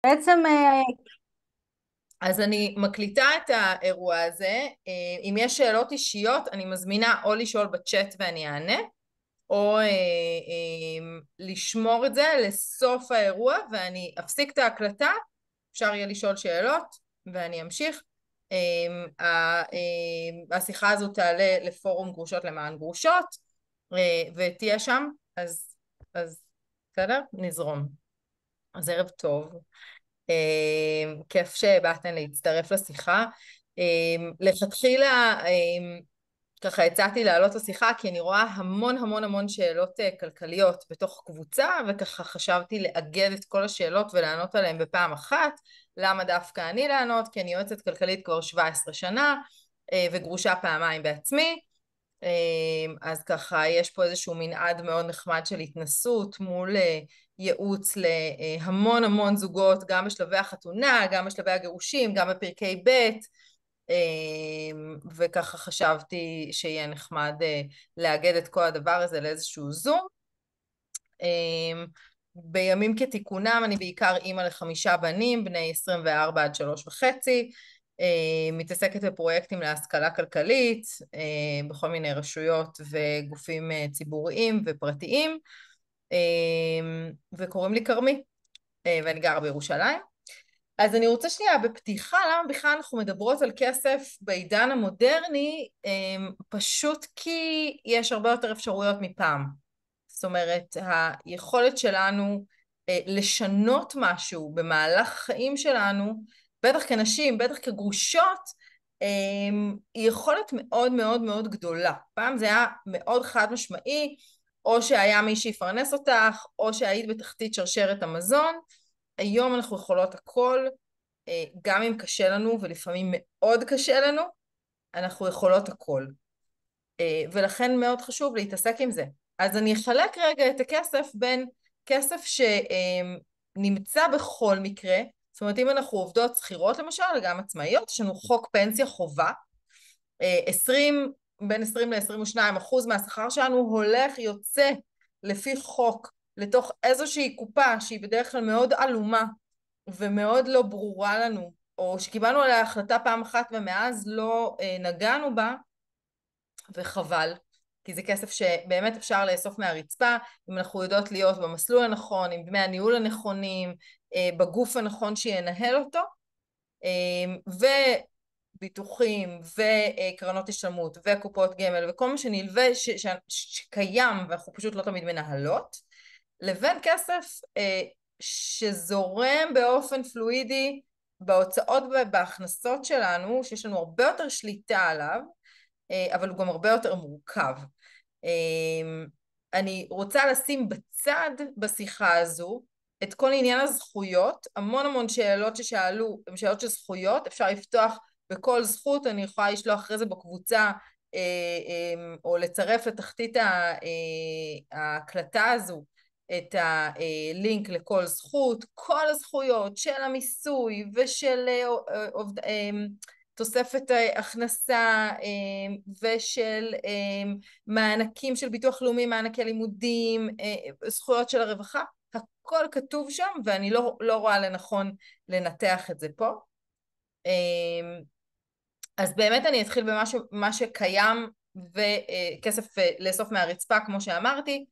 בעצם אז אני מקליטה את האירוע הזה. אם יש שאלות אישיות, אני מזמינה או לשאול בצ'אט ואני אענה, או לשמור את זה לסוף האירוע ואני אפסיק את ההקלטה, אפשר יהיה לשאול שאלות ואני אמשיך. השיחה הזו תעלה לפורום גרושות למען גרושות, ותהיה שם, אז בסדר? נזרום. אז ערב טוב. כיף שבאתן להצטרף לשיחה. לכתחילה ככה הצעתי לעלות לשיחה כי אני רואה המון המון המון שאלות כלכליות בתוך קבוצה, וככה חשבתי לאגד את כל השאלות ולענות עליהן בפעם אחת. למה דווקא אני לענות? כי אני יועצת כלכלית כבר 17 שנה וגרושה פעמיים בעצמי. אז ככה יש פה איזשהו מנעד מאוד נחמד של התנסות מול ייעוץ להמון המון זוגות, גם בשלבי החתונה, גם בשלבי הגירושים, גם בפרקי ב', וככה חשבתי שיהיה נחמד לאגד את כל הדבר הזה לאיזשהו זום. בימים כתיקונם אני בעיקר אימא ל5 בנים, בני 24 עד 3.5, מתעסקת בפרויקטים להשכלה כלכלית, בכל מיני רשויות וגופים ציבוריים ופרטיים, וקוראים לי כרמי, ואני גרה בירושלים. אז אני רוצה שנייה בפתיחה, למה בכלל אנחנו מדברות על כסף בעידן המודרני? פשוט כי יש הרבה יותר אפשרויות מפעם. זאת אומרת, היכולת שלנו לשנות משהו במהלך החיים שלנו, בטח כנשים, בטח כגרושות, היא יכולת מאוד מאוד מאוד גדולה. פעם זה היה מאוד חד משמעי, או שהיה מי שיפרנס אותך, או שהיית בתחתית שרשרת המזון. היום אנחנו יכולות הכל, גם אם קשה לנו, ולפעמים מאוד קשה לנו, אנחנו יכולות הכל. ולכן מאוד חשוב להתעסק עם זה. אז אני אחלק רגע את הכסף בין כסף שנמצא בכל מקרה, זאת אומרת אם אנחנו עובדות שכירות למשל, גם עצמאיות, יש לנו חוק פנסיה חובה, 20, בין 20 ל-22% מהשכר שלנו הולך, יוצא לפי חוק, לתוך איזושהי קופה שהיא בדרך כלל מאוד עלומה ומאוד לא ברורה לנו, או שקיבלנו עליה החלטה פעם אחת ומאז לא נגענו בה, וחבל, כי זה כסף שבאמת אפשר לאסוף מהרצפה, אם אנחנו יודעות להיות במסלול הנכון, עם דמי הניהול הנכונים, בגוף הנכון שינהל אותו, וביטוחים וקרנות השתלמות וקופות גמל וכל מה שנלווה שקיים ואנחנו פשוט לא תמיד מנהלות, לבין כסף שזורם באופן פלואידי בהוצאות ובהכנסות שלנו, שיש לנו הרבה יותר שליטה עליו, אבל הוא גם הרבה יותר מורכב. אני רוצה לשים בצד בשיחה הזו את כל עניין הזכויות, המון המון שאלות ששאלו, הן שאלות של זכויות, אפשר לפתוח בכל זכות, אני יכולה לשלוח אחרי זה בקבוצה, או לצרף לתחתית ההקלטה הזו, את הלינק לכל זכות, כל הזכויות של המיסוי ושל תוספת הכנסה ושל מענקים של ביטוח לאומי, מענקי לימודים, זכויות של הרווחה, הכל כתוב שם ואני לא רואה לנכון לנתח את זה פה. אז באמת אני אתחיל במה שקיים, וכסף לאסוף מהרצפה כמו שאמרתי,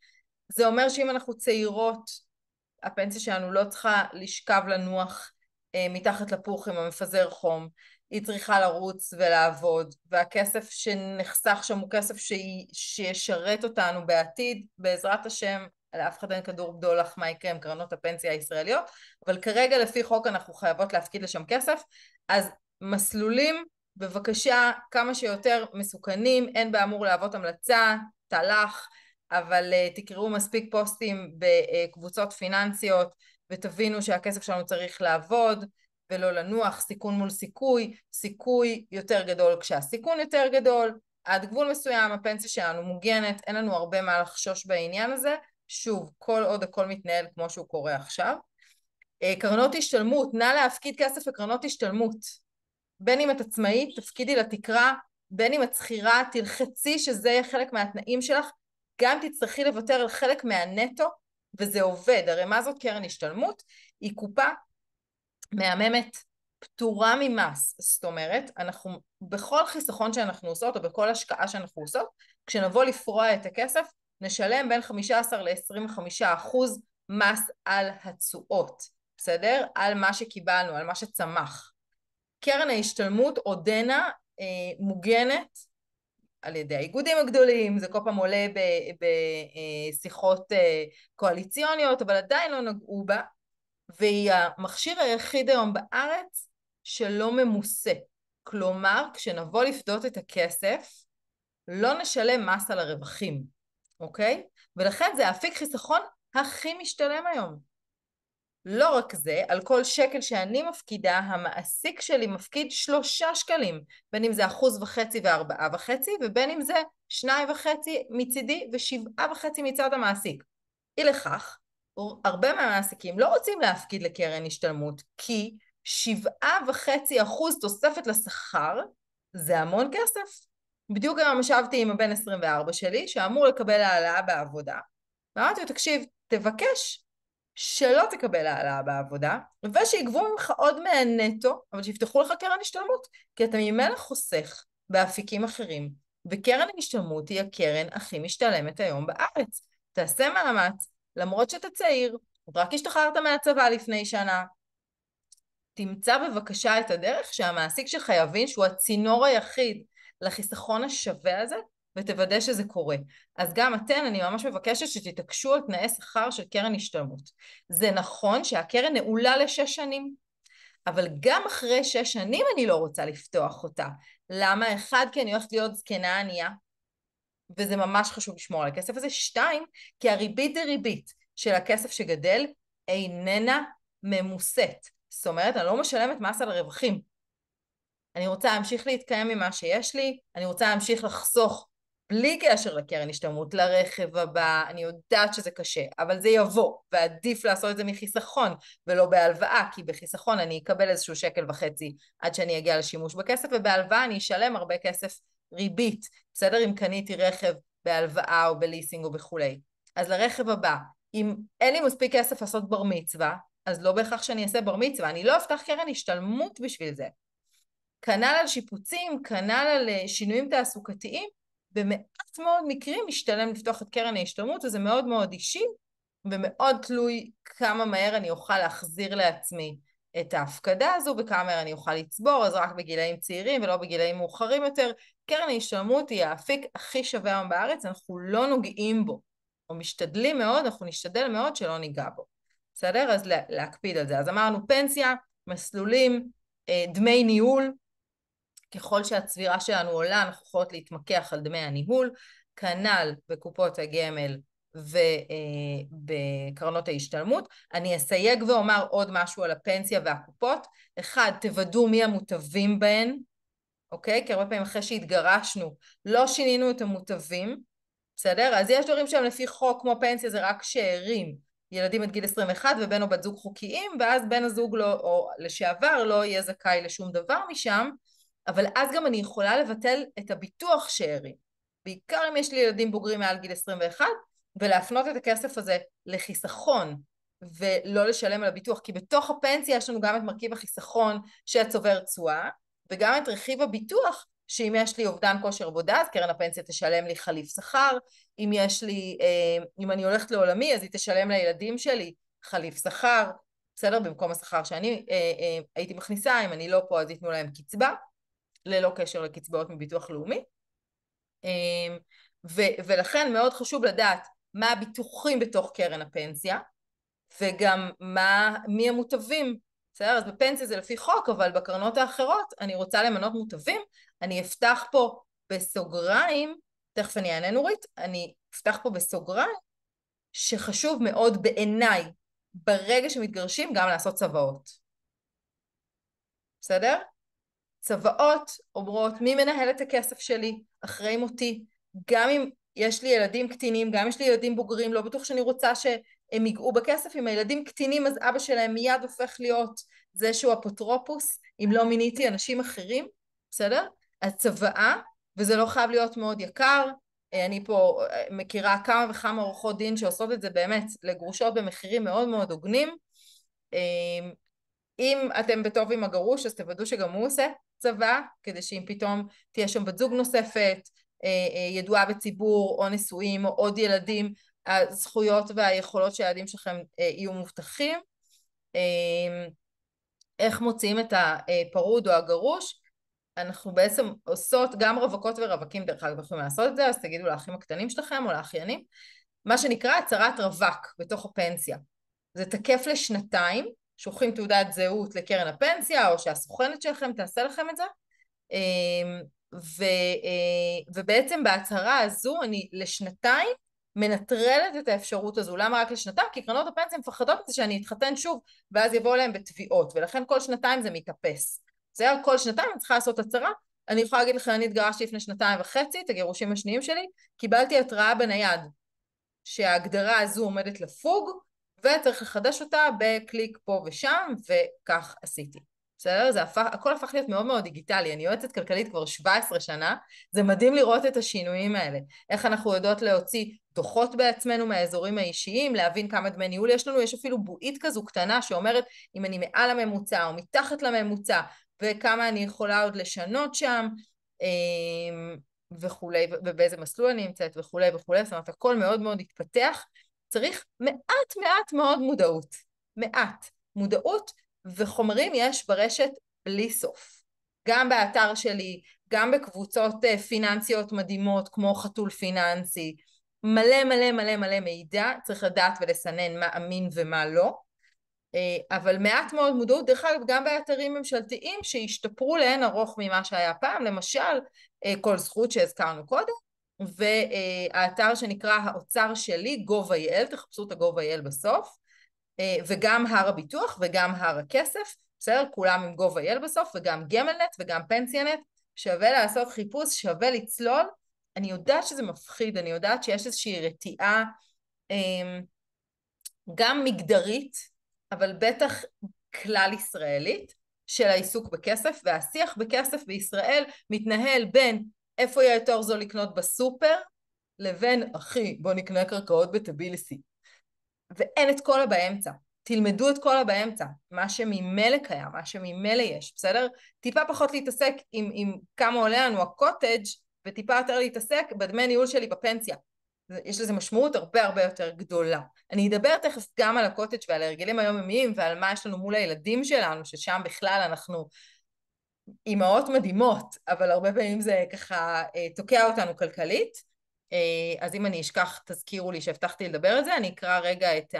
זה אומר שאם אנחנו צעירות, הפנסיה שלנו לא צריכה לשכב לנוח מתחת לפוך עם המפזר חום, היא צריכה לרוץ ולעבוד, והכסף שנחסך שם הוא כסף שישרת אותנו בעתיד, בעזרת השם, לאף אחד אין כדור בדולח מה יקרה עם קרנות הפנסיה הישראליות, אבל כרגע לפי חוק אנחנו חייבות להפקיד לשם כסף, אז מסלולים בבקשה כמה שיותר מסוכנים, אין באמור להוות המלצה, תלך, אבל תקראו מספיק פוסטים בקבוצות פיננסיות ותבינו שהכסף שלנו צריך לעבוד ולא לנוח, סיכון מול סיכוי, סיכוי יותר גדול כשהסיכון יותר גדול, עד גבול מסוים הפנסיה שלנו מוגנת, אין לנו הרבה מה לחשוש בעניין הזה, שוב, כל עוד הכל מתנהל כמו שהוא קורה עכשיו. קרנות השתלמות, נא להפקיד כסף לקרנות השתלמות, בין אם את עצמאית, תפקידי לתקרה, בין אם את שכירה, תלחצי שזה יהיה חלק מהתנאים שלך, גם תצטרכי לוותר על חלק מהנטו, וזה עובד. הרי מה זאת קרן השתלמות? היא קופה מהממת, פטורה ממס. זאת אומרת, אנחנו בכל חיסכון שאנחנו עושות, או בכל השקעה שאנחנו עושות, כשנבוא לפרוע את הכסף, נשלם בין 15 ל-25% מס על התשואות, בסדר? על מה שקיבלנו, על מה שצמח. קרן ההשתלמות עודנה מוגנת על ידי האיגודים הגדולים, זה כל פעם עולה בשיחות קואליציוניות, אבל עדיין לא נגעו בה, והיא המכשיר היחיד היום בארץ שלא ממוסה. כלומר, כשנבוא לפדות את הכסף, לא נשלם מס על הרווחים, אוקיי? ולכן זה האפיק חיסכון הכי משתלם היום. לא רק זה, על כל שקל שאני מפקידה, המעסיק שלי מפקיד 3 שקלים, בין אם זה 1.5% ו4.5%, ובין אם זה 2.5% מצידי ו7.5% מצד המעסיק. אי לכך, הרבה מהמעסיקים לא רוצים להפקיד לקרן השתלמות, כי 7.5% תוספת לשכר זה המון כסף. בדיוק היום ישבתי עם הבן 24 שלי, שאמור לקבל העלאה בעבודה, ואמרתי לו, תקשיב, תבקש שלא תקבל העלאה בעבודה, ושיגבו ממך עוד מהנטו, אבל שיפתחו לך קרן השתלמות, כי אתה ממילא חוסך באפיקים אחרים, וקרן השתלמות היא הקרן הכי משתלמת היום בארץ. תעשה מאמץ, למרות שאתה צעיר, רק השתחררת מהצבא לפני שנה, תמצא בבקשה את הדרך שהמעסיק שלך יבין שהוא הצינור היחיד לחיסכון השווה הזה, ותוודא שזה קורה. אז גם אתן, אני ממש מבקשת שתתעקשו על תנאי שכר של קרן השתלמות. זה נכון שהקרן נעולה ל6 שנים, אבל גם אחרי 6 שנים אני לא רוצה לפתוח אותה. למה? 1, כי אני הולכת להיות זקנה ענייה, וזה ממש חשוב לשמור על הכסף הזה. 2, כי הריבית דריבית של הכסף שגדל איננה ממוסת. זאת אומרת, אני לא משלמת מס על הרווחים. אני רוצה להמשיך להתקיים ממה שיש לי, אני רוצה להמשיך לחסוך בלי קשר לקרן השתלמות, לרכב הבא, אני יודעת שזה קשה, אבל זה יבוא, ועדיף לעשות את זה מחיסכון, ולא בהלוואה, כי בחיסכון אני אקבל איזשהו 1.5 שקל עד שאני אגיע לשימוש בכסף, ובהלוואה אני אשלם הרבה כסף ריבית, בסדר? אם קניתי רכב בהלוואה או בליסינג או בכולי. אז לרכב הבא, אם אין לי מספיק כסף לעשות בר מצווה, אז לא בהכרח שאני אעשה בר מצווה, אני לא אפתח קרן השתלמות בשביל זה. כנ"ל על שיפוצים, כנ"ל על שינויים תעסוקתיים, במעט מאוד מקרים משתלם לפתוח את קרן ההשתלמות, וזה מאוד מאוד אישי, ומאוד תלוי כמה מהר אני אוכל להחזיר לעצמי את ההפקדה הזו, וכמה מהר אני אוכל לצבור, אז רק בגילאים צעירים ולא בגילאים מאוחרים יותר. קרן ההשתלמות היא האפיק הכי שווה היום בארץ, אנחנו לא נוגעים בו, או משתדלים מאוד, אנחנו נשתדל מאוד שלא ניגע בו. בסדר? אז להקפיד על זה. אז אמרנו פנסיה, מסלולים, דמי ניהול, ככל שהצבירה שלנו עולה, אנחנו יכולות להתמקח על דמי הניהול, כנ"ל בקופות הגמל ובקרנות ההשתלמות. אני אסייג ואומר עוד משהו על הפנסיה והקופות. 1, תוודאו מי המוטבים בהן, אוקיי? כי הרבה פעמים אחרי שהתגרשנו, לא שינינו את המוטבים, בסדר? אז יש דברים שהם לפי חוק, כמו פנסיה, זה רק שאירים, ילדים עד גיל 21 ובן או בת זוג חוקיים, ואז בן הזוג לא, או לשעבר לא יהיה זכאי לשום דבר משם, אבל אז גם אני יכולה לבטל את הביטוח שאירים, בעיקר אם יש לי ילדים בוגרים מעל גיל 21, ולהפנות את הכסף הזה לחיסכון, ולא לשלם על הביטוח, כי בתוך הפנסיה יש לנו גם את מרכיב החיסכון שהצובר תשואה, וגם את רכיב הביטוח, שאם יש לי אובדן כושר עבודה, אז קרן הפנסיה תשלם לי חליף שכר, אם יש לי, אם אני הולכת לעולמי, אז היא תשלם לילדים שלי חליף שכר, בסדר? במקום השכר שאני הייתי מכניסה, אם אני לא פה אז ייתנו להם קצבה, ללא קשר לקצבאות מביטוח לאומי. ולכן מאוד חשוב לדעת מה הביטוחים בתוך קרן הפנסיה, וגם מי המוטבים. בסדר? אז בפנסיה זה לפי חוק, אבל בקרנות האחרות אני רוצה למנות מוטבים, אני אפתח פה בסוגריים, תכף אני אענה נורית, אני אפתח פה בסוגריים, שחשוב מאוד בעיניי, ברגע שמתגרשים גם לעשות צוואות. בסדר? צוואות אומרות מי מנהל את הכסף שלי אחרי מותי, גם אם יש לי ילדים קטינים, גם אם יש לי ילדים בוגרים, לא בטוח שאני רוצה שהם ייגעו בכסף. אם הילדים קטינים אז אבא שלהם מיד הופך להיות זה שהוא אפוטרופוס, אם לא מיניתי אנשים אחרים, בסדר? אז צוואה, וזה לא חייב להיות מאוד יקר, אני פה מכירה כמה וכמה עורכות דין שעושות את זה באמת לגרושות במחירים מאוד מאוד הוגנים, אם אתם בטוב עם הגרוש, אז תוודאו שגם הוא עושה צבא, כדי שאם פתאום תהיה שם בת זוג נוספת, ידועה בציבור, או נשואים, או עוד ילדים, הזכויות והיכולות של הילדים שלכם יהיו מובטחים. איך מוציאים את הפרוד או הגרוש? אנחנו בעצם עושות, גם רווקות ורווקים דרך אגב יכולים לעשות את זה, אז תגידו לאחים הקטנים שלכם או לאחיינים, מה שנקרא הצהרת רווק בתוך הפנסיה. זה תקף לשנתיים, שולחים תעודת זהות לקרן הפנסיה, או שהסוכנת שלכם תעשה לכם את זה, ובעצם בהצהרה הזו אני לשנתיים מנטרלת את האפשרות הזו. למה רק לשנתיים? כי קרנות הפנסיה מפחדות את זה שאני אתחתן שוב, ואז יבואו להם בתביעות, ולכן כל שנתיים זה מתאפס. זה היה כל שנתיים, אני צריכה לעשות הצהרה. אני יכולה להגיד לכם, אני התגרשתי לפני 2.5, את הגירושים השניים שלי, קיבלתי התראה בנייד, שההגדרה הזו עומדת לפוג, וצריך לחדש אותה בקליק פה ושם, וכך עשיתי. בסדר? הכל הפך להיות מאוד מאוד דיגיטלי. אני יועצת כלכלית כבר 17 שנה, זה מדהים לראות את השינויים האלה. איך אנחנו יודעות להוציא דוחות בעצמנו מהאזורים האישיים, להבין כמה דמי ניהול יש לנו, יש אפילו בועית כזו קטנה שאומרת אם אני מעל הממוצע או מתחת לממוצע, וכמה אני יכולה עוד לשנות שם, וכולי, ובאיזה מסלול אני נמצאת וכולי וכולי, זאת אומרת, הכל מאוד מאוד התפתח. צריך מעט מאוד מודעות, מעט מודעות, וחומרים יש ברשת בלי סוף. גם באתר שלי, גם בקבוצות פיננסיות מדהימות, כמו חתול פיננסי, מלא מלא מלא מלא מידע, צריך לדעת ולסנן מה אמין ומה לא, אבל מעט מאוד מודעות, דרך אגב גם באתרים ממשלתיים שהשתפרו לאין ארוך ממה שהיה פעם, למשל כל זכות שהזכרנו קודם, והאתר שנקרא האוצר שלי, gov.il, תחפשו את ה-gov.il בסוף, וגם הר הביטוח וגם הר הכסף, בסדר? כולם עם gov.il בסוף, וגם גמלנט וגם פנסיונט, שווה לעשות חיפוש, שווה לצלול. אני יודעת שזה מפחיד, אני יודעת שיש איזושהי רתיעה גם מגדרית, אבל בטח כלל ישראלית, של העיסוק בכסף, והשיח בכסף בישראל מתנהל בין איפה יהיה יותר זול לקנות בסופר, לבין אחי בוא נקנה קרקעות בטביליסי. ואין את כל הבאמצע. תלמדו את כל הבאמצע, מה שממילא קיים, מה שממילא יש, בסדר? טיפה פחות להתעסק עם כמה עולה לנו הקוטג' וטיפה יותר להתעסק בדמי ניהול שלי בפנסיה. יש לזה משמעות הרבה הרבה יותר גדולה. אני אדבר תכף גם על הקוטג' ועל ההרגלים היומיומיים ועל מה יש לנו מול הילדים שלנו, ששם בכלל אנחנו אימהות מדהימות, אבל הרבה פעמים זה ככה תוקע אותנו כלכלית. אז אם אני אשכח, תזכירו לי שהבטחתי לדבר על זה, אני אקרא רגע את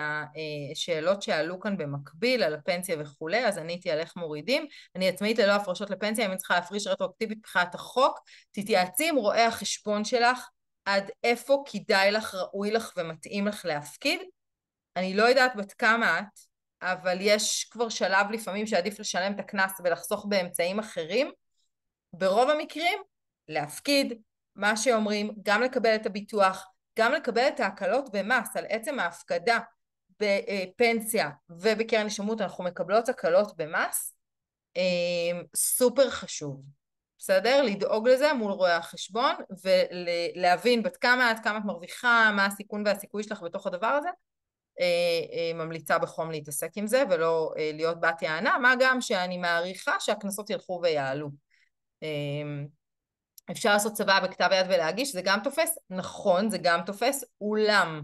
השאלות שעלו כאן במקביל על הפנסיה וכולי, אז עניתי על איך מורידים. אני עצמאית ללא הפרשות לפנסיה, אם אני צריכה להפריש רטרואקטיבית מבחינת החוק, תתייעצי עם רואה החשבון שלך, עד איפה כדאי לך, ראוי לך ומתאים לך להפקיד. אני לא יודעת בת כמה את, אבל יש כבר שלב לפעמים שעדיף לשלם את הכנס ולחסוך באמצעים אחרים. ברוב המקרים, להפקיד, מה שאומרים, גם לקבל את הביטוח, גם לקבל את ההקלות במס על עצם ההפקדה בפנסיה ובקרן השתלמות, אנחנו מקבלות הקלות במס, סופר חשוב. בסדר? לדאוג לזה מול רואי החשבון ולהבין בת כמה את מרוויחה, מה הסיכון והסיכוי שלך בתוך הדבר הזה. ממליצה בחום להתעסק עם זה ולא להיות בת יענה, מה גם שאני מעריכה שהכנסות ילכו ויעלו. אפשר לעשות צבא בכתב יד ולהגיש, זה גם תופס, נכון, זה גם תופס, אולם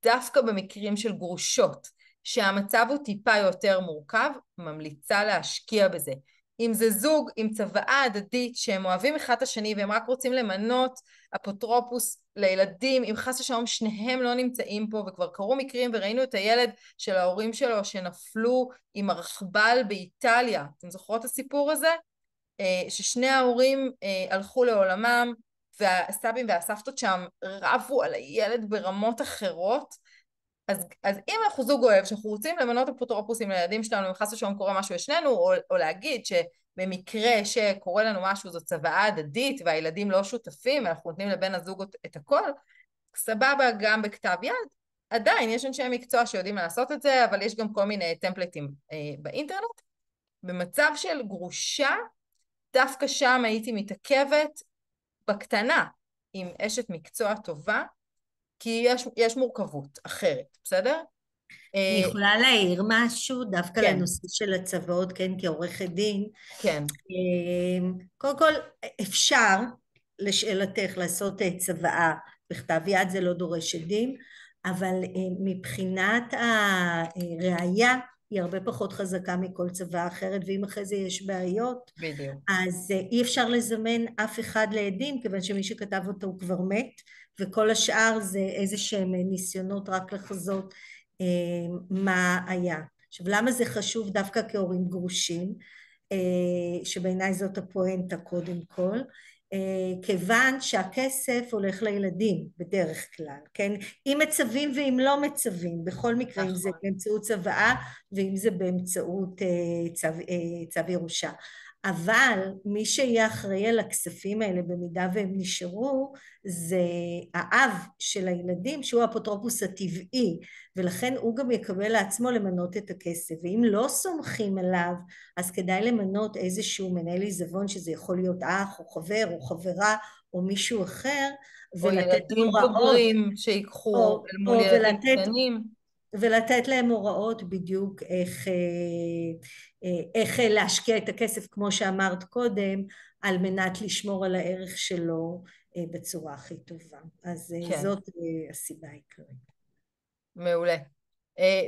דווקא במקרים של גרושות, שהמצב הוא טיפה יותר מורכב, ממליצה להשקיע בזה. אם זה זוג עם צוואה הדדית שהם אוהבים אחד את השני והם רק רוצים למנות אפוטרופוס לילדים, אם חס ושלום שניהם לא נמצאים פה וכבר קרו מקרים וראינו את הילד של ההורים שלו שנפלו עם הרכבל באיטליה, אתם זוכרות את הסיפור הזה? ששני ההורים הלכו לעולמם והסבים והסבתות שם רבו על הילד ברמות אחרות. אז אם אנחנו זוג אוהב שאנחנו רוצים למנות אפוטרופוסים לילדים שלנו אם חס ושלום קורה משהו לשנינו, או להגיד שבמקרה שקורה לנו משהו זו צוואה הדדית והילדים לא שותפים, אנחנו נותנים לבן הזוג את הכל, סבבה גם בכתב יד. עדיין יש אנשי מקצוע שיודעים לעשות את זה, אבל יש גם כל מיני טמפלטים באינטרנט. במצב של גרושה, דווקא שם הייתי מתעכבת בקטנה עם אשת מקצוע טובה, כי יש מורכבות אחרת, בסדר? אני יכולה להעיר משהו דווקא כן, לנושא של הצוואות, כן, כעורכת דין. כן, קודם כל, אפשר, לשאלתך, לעשות צוואה בכתב יד, זה לא דורש עדים, אבל מבחינת הראייה, היא הרבה פחות חזקה מכל צוואה אחרת, ואם אחרי זה יש בעיות, בדיוק. אז אי אפשר לזמן אף אחד לעדים, כיוון שמי שכתב אותו הוא כבר מת, וכל השאר זה איזה שהם ניסיונות רק לחזות מה היה. עכשיו, למה זה חשוב דווקא כהורים גרושים? שבעיניי זאת הפואנטה קודם כל, כיוון שהכסף הולך לילדים בדרך כלל, כן? אם מצווים ואם לא מצווים, בכל מקרה, אם זה נכון. באמצעות צוואה ואם זה באמצעות צו ירושה. אבל מי שיהיה אחראי על הכספים האלה במידה והם נשארו, זה האב של הילדים שהוא האפוטרופוס הטבעי, ולכן הוא גם יקבל לעצמו למנות את הכסף, ואם לא סומכים עליו, אז כדאי למנות איזשהו מנהל עיזבון, שזה יכול להיות אח או חבר או חברה או מישהו אחר, או ולתת ילדים הוראות, בוגרים שיקחו או, אל מול או ילדים קטנים. ולתת להם הוראות בדיוק איך להשקיע את הכסף, כמו שאמרת קודם, על מנת לשמור על הערך שלו בצורה הכי טובה. אז כן, זאת הסיבה העיקרית. מעולה.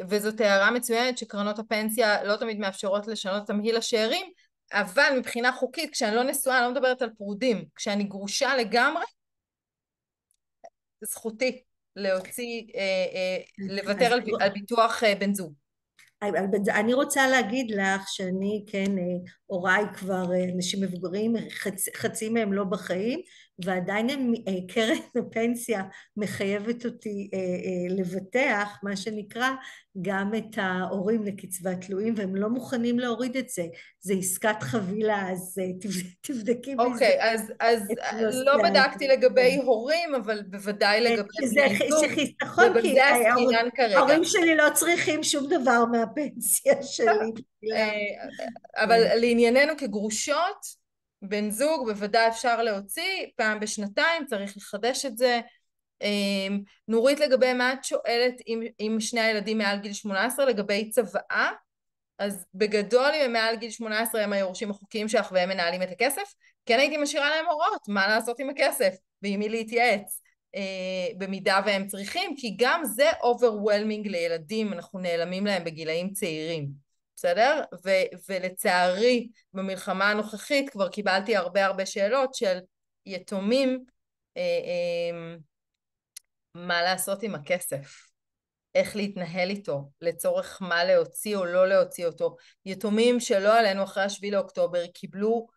וזאת הערה מצוינת שקרנות הפנסיה לא תמיד מאפשרות לשנות את תמהיל השאירים, אבל מבחינה חוקית, כשאני לא נשואה, אני לא מדברת על פרודים, כשאני גרושה לגמרי, זכותי להוציא, לוותר אז על ביטוח בן זוג. אני רוצה להגיד לך שאני, כן, הוריי כבר אנשים מבוגרים, חצי מהם לא בחיים, ועדיין קרן הפנסיה מחייבת אותי לבטח, מה שנקרא, גם את ההורים לקצבת תלויים, והם לא מוכנים להוריד את זה. זה עסקת חבילה, אז תבדקי בזה אוקיי, אז את לא הנושא בדקתי הזה. לגבי הורים, אבל בוודאי לגבי שזה בני זוג, חיסכון, כי ובזה עסקינן כרגע. ההורים שלי לא צריכים שום דבר מהפנסיה שלי. אבל לענייננו כגרושות, בן זוג בוודאי אפשר להוציא, פעם בשנתיים צריך לחדש את זה. נורית, לגבי מה את שואלת אם שני הילדים מעל גיל 18 לגבי צוואה? אז בגדול אם הם מעל גיל 18 הם היורשים החוקיים שלך והם מנהלים את הכסף, כן הייתי משאירה להם הוראות מה לעשות עם הכסף ועם מי להתייעץ במידה והם צריכים, כי גם זה overwhelming לילדים, אנחנו נעלמים להם בגילאים צעירים, בסדר? ולצערי במלחמה הנוכחית כבר קיבלתי הרבה שאלות של יתומים, מה לעשות עם הכסף, איך להתנהל איתו, לצורך מה להוציא או לא להוציא אותו. יתומים שלא עלינו אחרי השביעי לאוקטובר קיבלו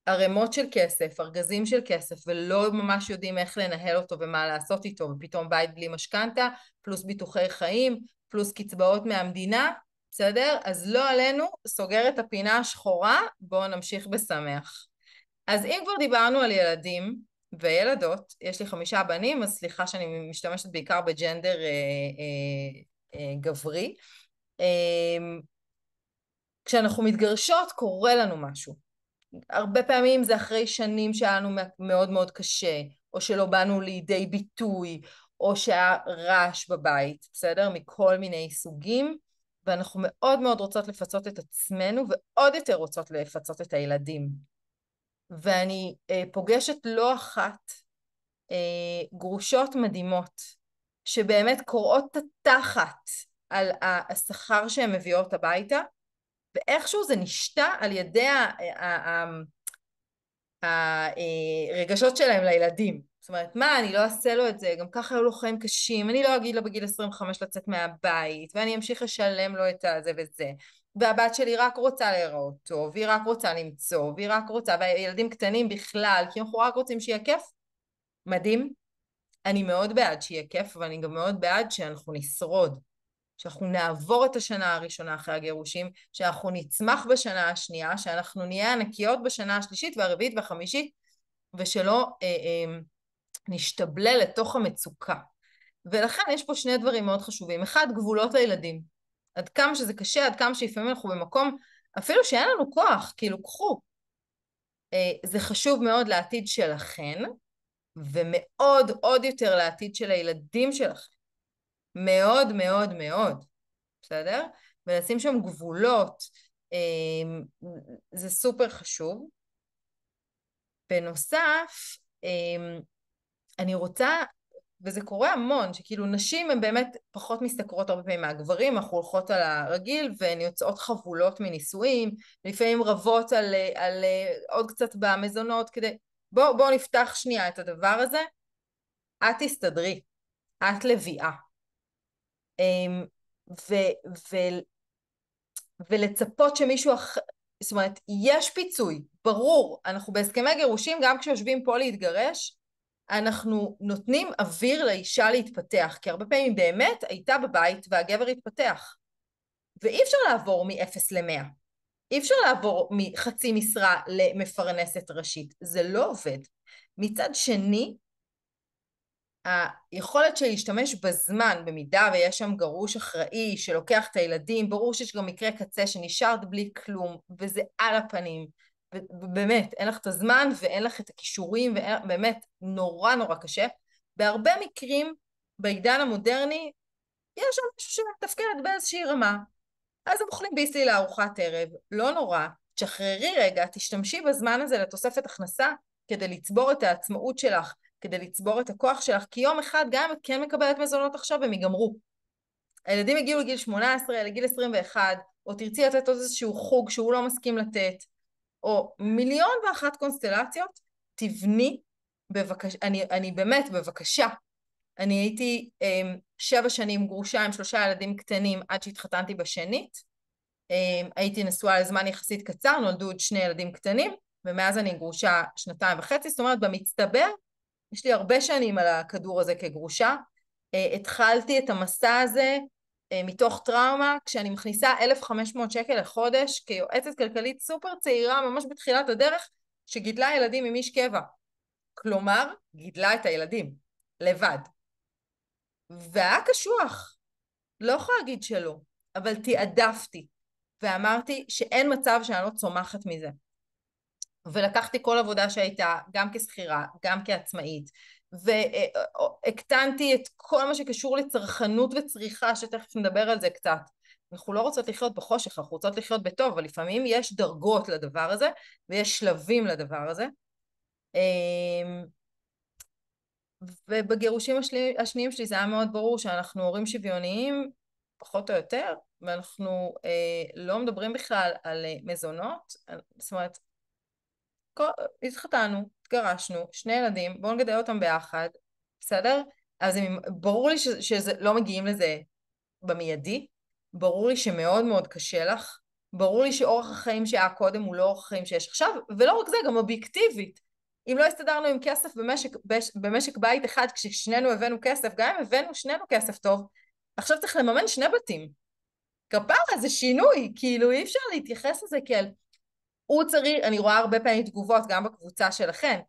ערימות של כסף, ארגזים של כסף, ולא ממש יודעים איך לנהל אותו ומה לעשות איתו, ופתאום בית בלי משכנתה, פלוס ביטוחי חיים, פלוס קצבאות מהמדינה, בסדר? אז לא עלינו, סוגר את הפינה השחורה, בואו נמשיך בשמח. אז אם כבר דיברנו על ילדים וילדות, יש לי 5 בנים, אז סליחה שאני משתמשת בעיקר בג'נדר גברי. כשאנחנו מתגרשות קורה לנו משהו. הרבה פעמים זה אחרי שנים שהיה לנו מאוד קשה, או שלא באנו לידי ביטוי, או שהיה רעש בבית, בסדר? מכל מיני סוגים, ואנחנו מאוד רוצות לפצות את עצמנו, ועוד יותר רוצות לפצות את הילדים. ואני פוגשת לא אחת גרושות מדהימות, שבאמת קוראות את התחת על השכר שהן מביאות הביתה, ואיכשהו זה נשתה על ידי הרגשות שלהם לילדים. זאת אומרת, מה, אני לא אעשה לו את זה, גם ככה היו לו חיים קשים, אני לא אגיד לו בגיל 25 לצאת מהבית, ואני אמשיך לשלם לו את זה וזה. והבת שלי רק רוצה להיראות טוב, והיא רק רוצה למצוא, והיא רק רוצה, והילדים קטנים בכלל, כי אנחנו רק רוצים שיהיה כיף. מדהים. אני מאוד בעד שיהיה כיף, אבל אני גם מאוד בעד שאנחנו נשרוד. שאנחנו נעבור את השנה הראשונה אחרי הגירושים, שאנחנו נצמח בשנה השנייה, שאנחנו נהיה ענקיות בשנה השלישית והרביעית והחמישית, ושלא נשתבלל לתוך המצוקה. ולכן יש פה 2 דברים מאוד חשובים. 1, גבולות לילדים. עד כמה שזה קשה, עד כמה שלפעמים אנחנו במקום, אפילו שאין לנו כוח, כאילו קחו. זה חשוב מאוד לעתיד שלכן, ומאוד עוד יותר לעתיד של הילדים שלכם. מאוד. בסדר? ולשים שם גבולות, זה סופר חשוב. בנוסף, אני רוצה, וזה קורה המון, שכאילו נשים הן באמת פחות משתכרות הרבה פעמים מהגברים, אנחנו הולכות על הרגיל והן יוצאות חבולות מנישואים, לפעמים רבות על עוד קצת במזונות, כדי, בואו נפתח שנייה את הדבר הזה, את תסתדרי, את לביאה. ולצפות שמישהו אחר, זאת אומרת, יש פיצוי, ברור, אנחנו בהסכמי גירושים, גם כשיושבים פה להתגרש, אנחנו נותנים אוויר לאישה להתפתח, כי הרבה פעמים באמת הייתה בבית והגבר התפתח, ואי אפשר לעבור מ-0 ל-100, אי אפשר לעבור מחצי משרה למפרנסת ראשית, זה לא עובד. מצד שני, היכולת של להשתמש בזמן, במידה ויש שם גרוש אחראי שלוקח את הילדים, ברור שיש גם מקרה קצה שנשארת בלי כלום, וזה על הפנים, ובאמת, אין לך את הזמן ואין לך את הכישורים, ובאמת נורא נורא קשה. בהרבה מקרים, בעידן המודרני, יש שם משהו שמתפקד באיזושהי רמה. אז הם אוכלים ביסלי לארוחת ערב, לא נורא, תשחררי רגע, תשתמשי בזמן הזה לתוספת הכנסה, כדי לצבור את העצמאות שלך, כדי לצבור את הכוח שלך, כי יום אחד גם אם את כן מקבלת מזונות עכשיו, הם ייגמרו. הילדים הגיעו לגיל 18, לגיל 21, או תרצי לתת עוד איזשהו חוג שהוא לא מסכים לתת, או 1,000,001 קונסטלציות, תבני, בבקשה, אני באמת, בבקשה. אני הייתי 7 שנים גרושה עם 3 ילדים קטנים עד שהתחתנתי בשנית, הייתי נשואה לזמן יחסית קצר, נולדו עוד 2 ילדים קטנים, ומאז אני גרושה 2.5, זאת אומרת במצטבר, יש לי הרבה שנים על הכדור הזה כגרושה, התחלתי את המסע הזה מתוך טראומה, כשאני מכניסה 1,500 שקל לחודש, כיועצת כלכלית סופר צעירה, ממש בתחילת הדרך, שגידלה ילדים עם איש קבע. כלומר, גידלה את הילדים, לבד. והיה קשוח, לא יכולה להגיד שלא, אבל תיעדפתי, ואמרתי שאין מצב שאני לא צומחת מזה. ולקחתי כל עבודה שהייתה, גם כשכירה, גם כעצמאית, והקטנתי את כל מה שקשור לצרכנות וצריכה, שתכף נדבר על זה קצת. אנחנו לא רוצות לחיות בחושך, אנחנו רוצות לחיות בטוב, אבל לפעמים יש דרגות לדבר הזה, ויש שלבים לדבר הזה. ובגירושים השניים שלי זה היה מאוד ברור שאנחנו הורים שוויוניים, פחות או יותר, ואנחנו לא מדברים בכלל על מזונות, זאת אומרת, התחתנו, התגרשנו, 2 ילדים, בואו נגדל אותם ביחד, בסדר? אז ברור לי שזה לא מגיעים לזה במיידי, ברור לי שמאוד מאוד קשה לך, ברור לי שאורח החיים שהיה קודם הוא לא אורח החיים שיש עכשיו, ולא רק זה, גם אובייקטיבית. אם לא הסתדרנו עם כסף במשק בית אחד, כששנינו הבאנו כסף, גם אם הבאנו שנינו כסף טוב, עכשיו צריך לממן 2 בתים. כפרה, זה שינוי, כאילו אי אפשר להתייחס לזה כאל... הוא צריך, אני רואה הרבה פעמים תגובות, גם בקבוצה שלכם,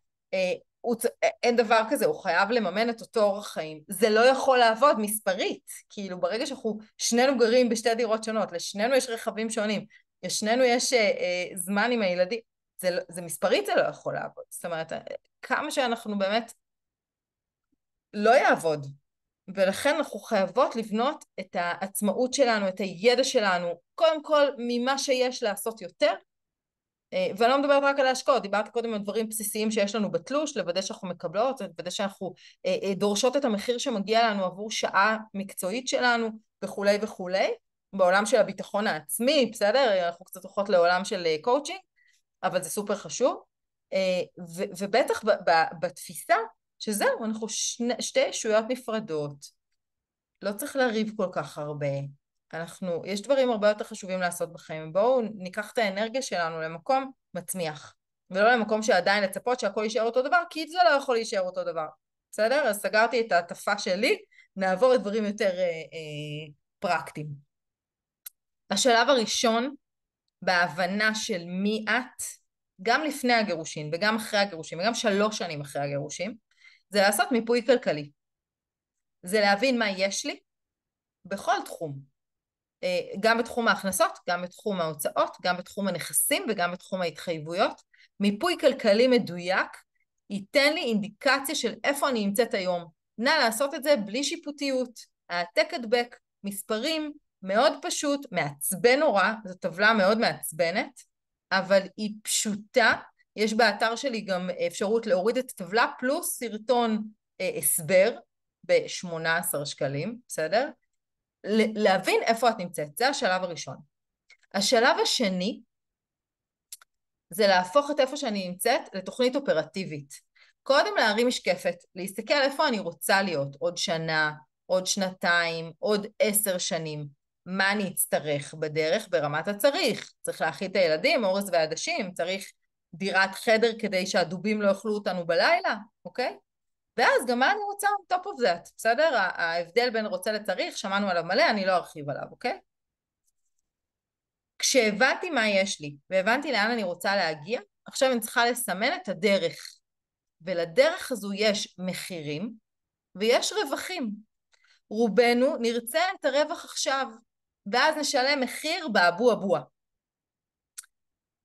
אין דבר כזה, הוא חייב לממן את אותו אורח חיים. זה לא יכול לעבוד מספרית, כאילו ברגע שאנחנו שנינו גרים בשתי דירות שונות, לשנינו יש רכבים שונים, לשנינו יש זמן עם הילדים, זה מספרית זה לא יכול לעבוד. זאת אומרת, כמה שאנחנו באמת לא יעבוד, ולכן אנחנו חייבות לבנות את העצמאות שלנו, את הידע שלנו, קודם כל ממה שיש לעשות יותר, ואני לא מדברת רק על ההשקעות, דיברתי קודם על דברים בסיסיים שיש לנו בתלוש, לוודא שאנחנו מקבלות, לוודא שאנחנו דורשות את המחיר שמגיע לנו עבור שעה מקצועית שלנו, וכולי וכולי, בעולם של הביטחון העצמי, בסדר? אנחנו קצת הולכות לעולם של קואוצ'ינג, אבל זה סופר חשוב, ובטח בתפיסה שזהו, אנחנו שתי ישויות נפרדות, לא צריך לריב כל כך הרבה, יש דברים הרבה יותר חשובים לעשות בחיים, בואו ניקח את האנרגיה שלנו למקום מצמיח, ולא למקום שעדיין לצפות שהכל יישאר אותו דבר, כי זה לא יכול להישאר אותו דבר, בסדר? אז סגרתי את העטפה שלי, נעבור לדברים יותר פרקטיים. השלב הראשון, בהבנה של מי את, גם לפני הגירושים וגם אחרי הגירושים, וגם 3 שנים אחרי הגירושים, זה לעשות מיפוי כלכלי. זה להבין מה יש לי בכל תחום. גם בתחום ההכנסות, גם בתחום ההוצאות, גם בתחום הנכסים וגם בתחום ההתחייבויות. מיפוי כלכלי מדויק ייתן לי אינדיקציה של איפה אני נמצאת היום. נא לעשות את זה בלי שיפוטיות, העתק הדבק, מספרים מאוד פשוט, מעצבן נורא, זו טבלה מאוד מעצבנת, אבל היא פשוטה, יש באתר שלי גם אפשרות להוריד את הטבלה, פלוס סרטון הסבר ב-18 שקלים, בסדר? להבין איפה את נמצאת, זה השלב הראשון. השלב השני, זה להפוך את איפה שאני נמצאת לתוכנית אופרטיבית. קודם להרים משקפת, להסתכל איפה אני רוצה להיות, עוד שנה, עוד שנתיים, עוד 10 שנים. מה אני אצטרך בדרך ברמת הצריך? צריך להאכיל את הילדים, אורז ועדשים, צריך דירת חדר כדי שהדובים לא יאכלו אותנו בלילה, אוקיי? ואז גם מה אני רוצה on top of that, בסדר? ההבדל בין רוצה לצריך, שמענו עליו מלא, אני לא ארחיב עליו, אוקיי? כשהבנתי מה יש לי, והבנתי לאן אני רוצה להגיע, עכשיו אני צריכה לסמן את הדרך. ולדרך הזו יש מחירים, ויש רווחים. רובנו נרצה את הרווח עכשיו, ואז נשלם מחיר באבו אבוה.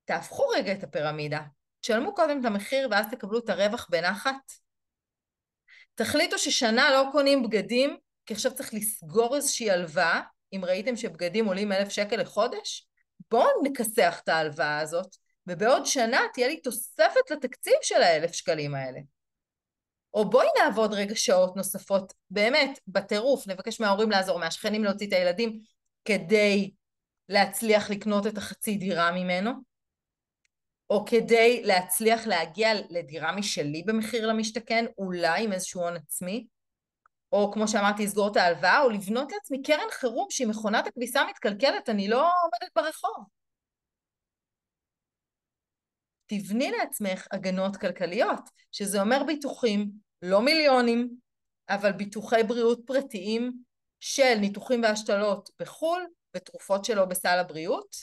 תהפכו רגע את הפירמידה, תשלמו קודם את המחיר, ואז תקבלו את הרווח בנחת. תחליטו ששנה לא קונים בגדים, כי עכשיו צריך לסגור איזושהי הלוואה, אם ראיתם שבגדים עולים 1,000 שקל לחודש, בואו נכסח את ההלוואה הזאת, ובעוד שנה תהיה לי תוספת לתקציב של 1,000 שקלים האלה. או בואי נעבוד רגע שעות נוספות, באמת, בטירוף, נבקש מההורים לעזור, מהשכנים להוציא את הילדים, כדי להצליח לקנות את החצי דירה ממנו, או כדי להצליח להגיע לדירה משלי במחיר למשתכן, אולי עם איזשהו הון עצמי, או כמו שאמרתי, לסגור את ההלוואה, או לבנות לעצמי קרן חירום, שהיא מכונת הכביסה מתקלקלת, אני לא עומדת ברחוב. תבני לעצמך הגנות כלכליות, שזה אומר ביטוחים, לא מיליונים, אבל ביטוחי בריאות פרטיים של ניתוחים והשתלות בחול, ותרופות שלו בסל הבריאות,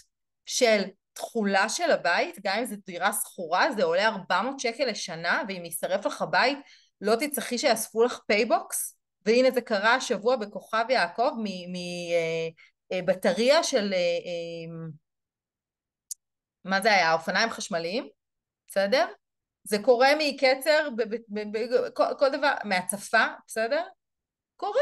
של תחולה של הבית, גם אם זו דירה סחורה, זה עולה 400 שקל לשנה, ואם יישרף לך בית, לא תצטרכי שיאספו לך פייבוקס, והנה זה קרה השבוע בכוכב יעקב, מבטריה של, מה זה היה? אופניים חשמליים? בסדר? זה קורה מקצר, כל דבר, מהצפה, בסדר? קורה.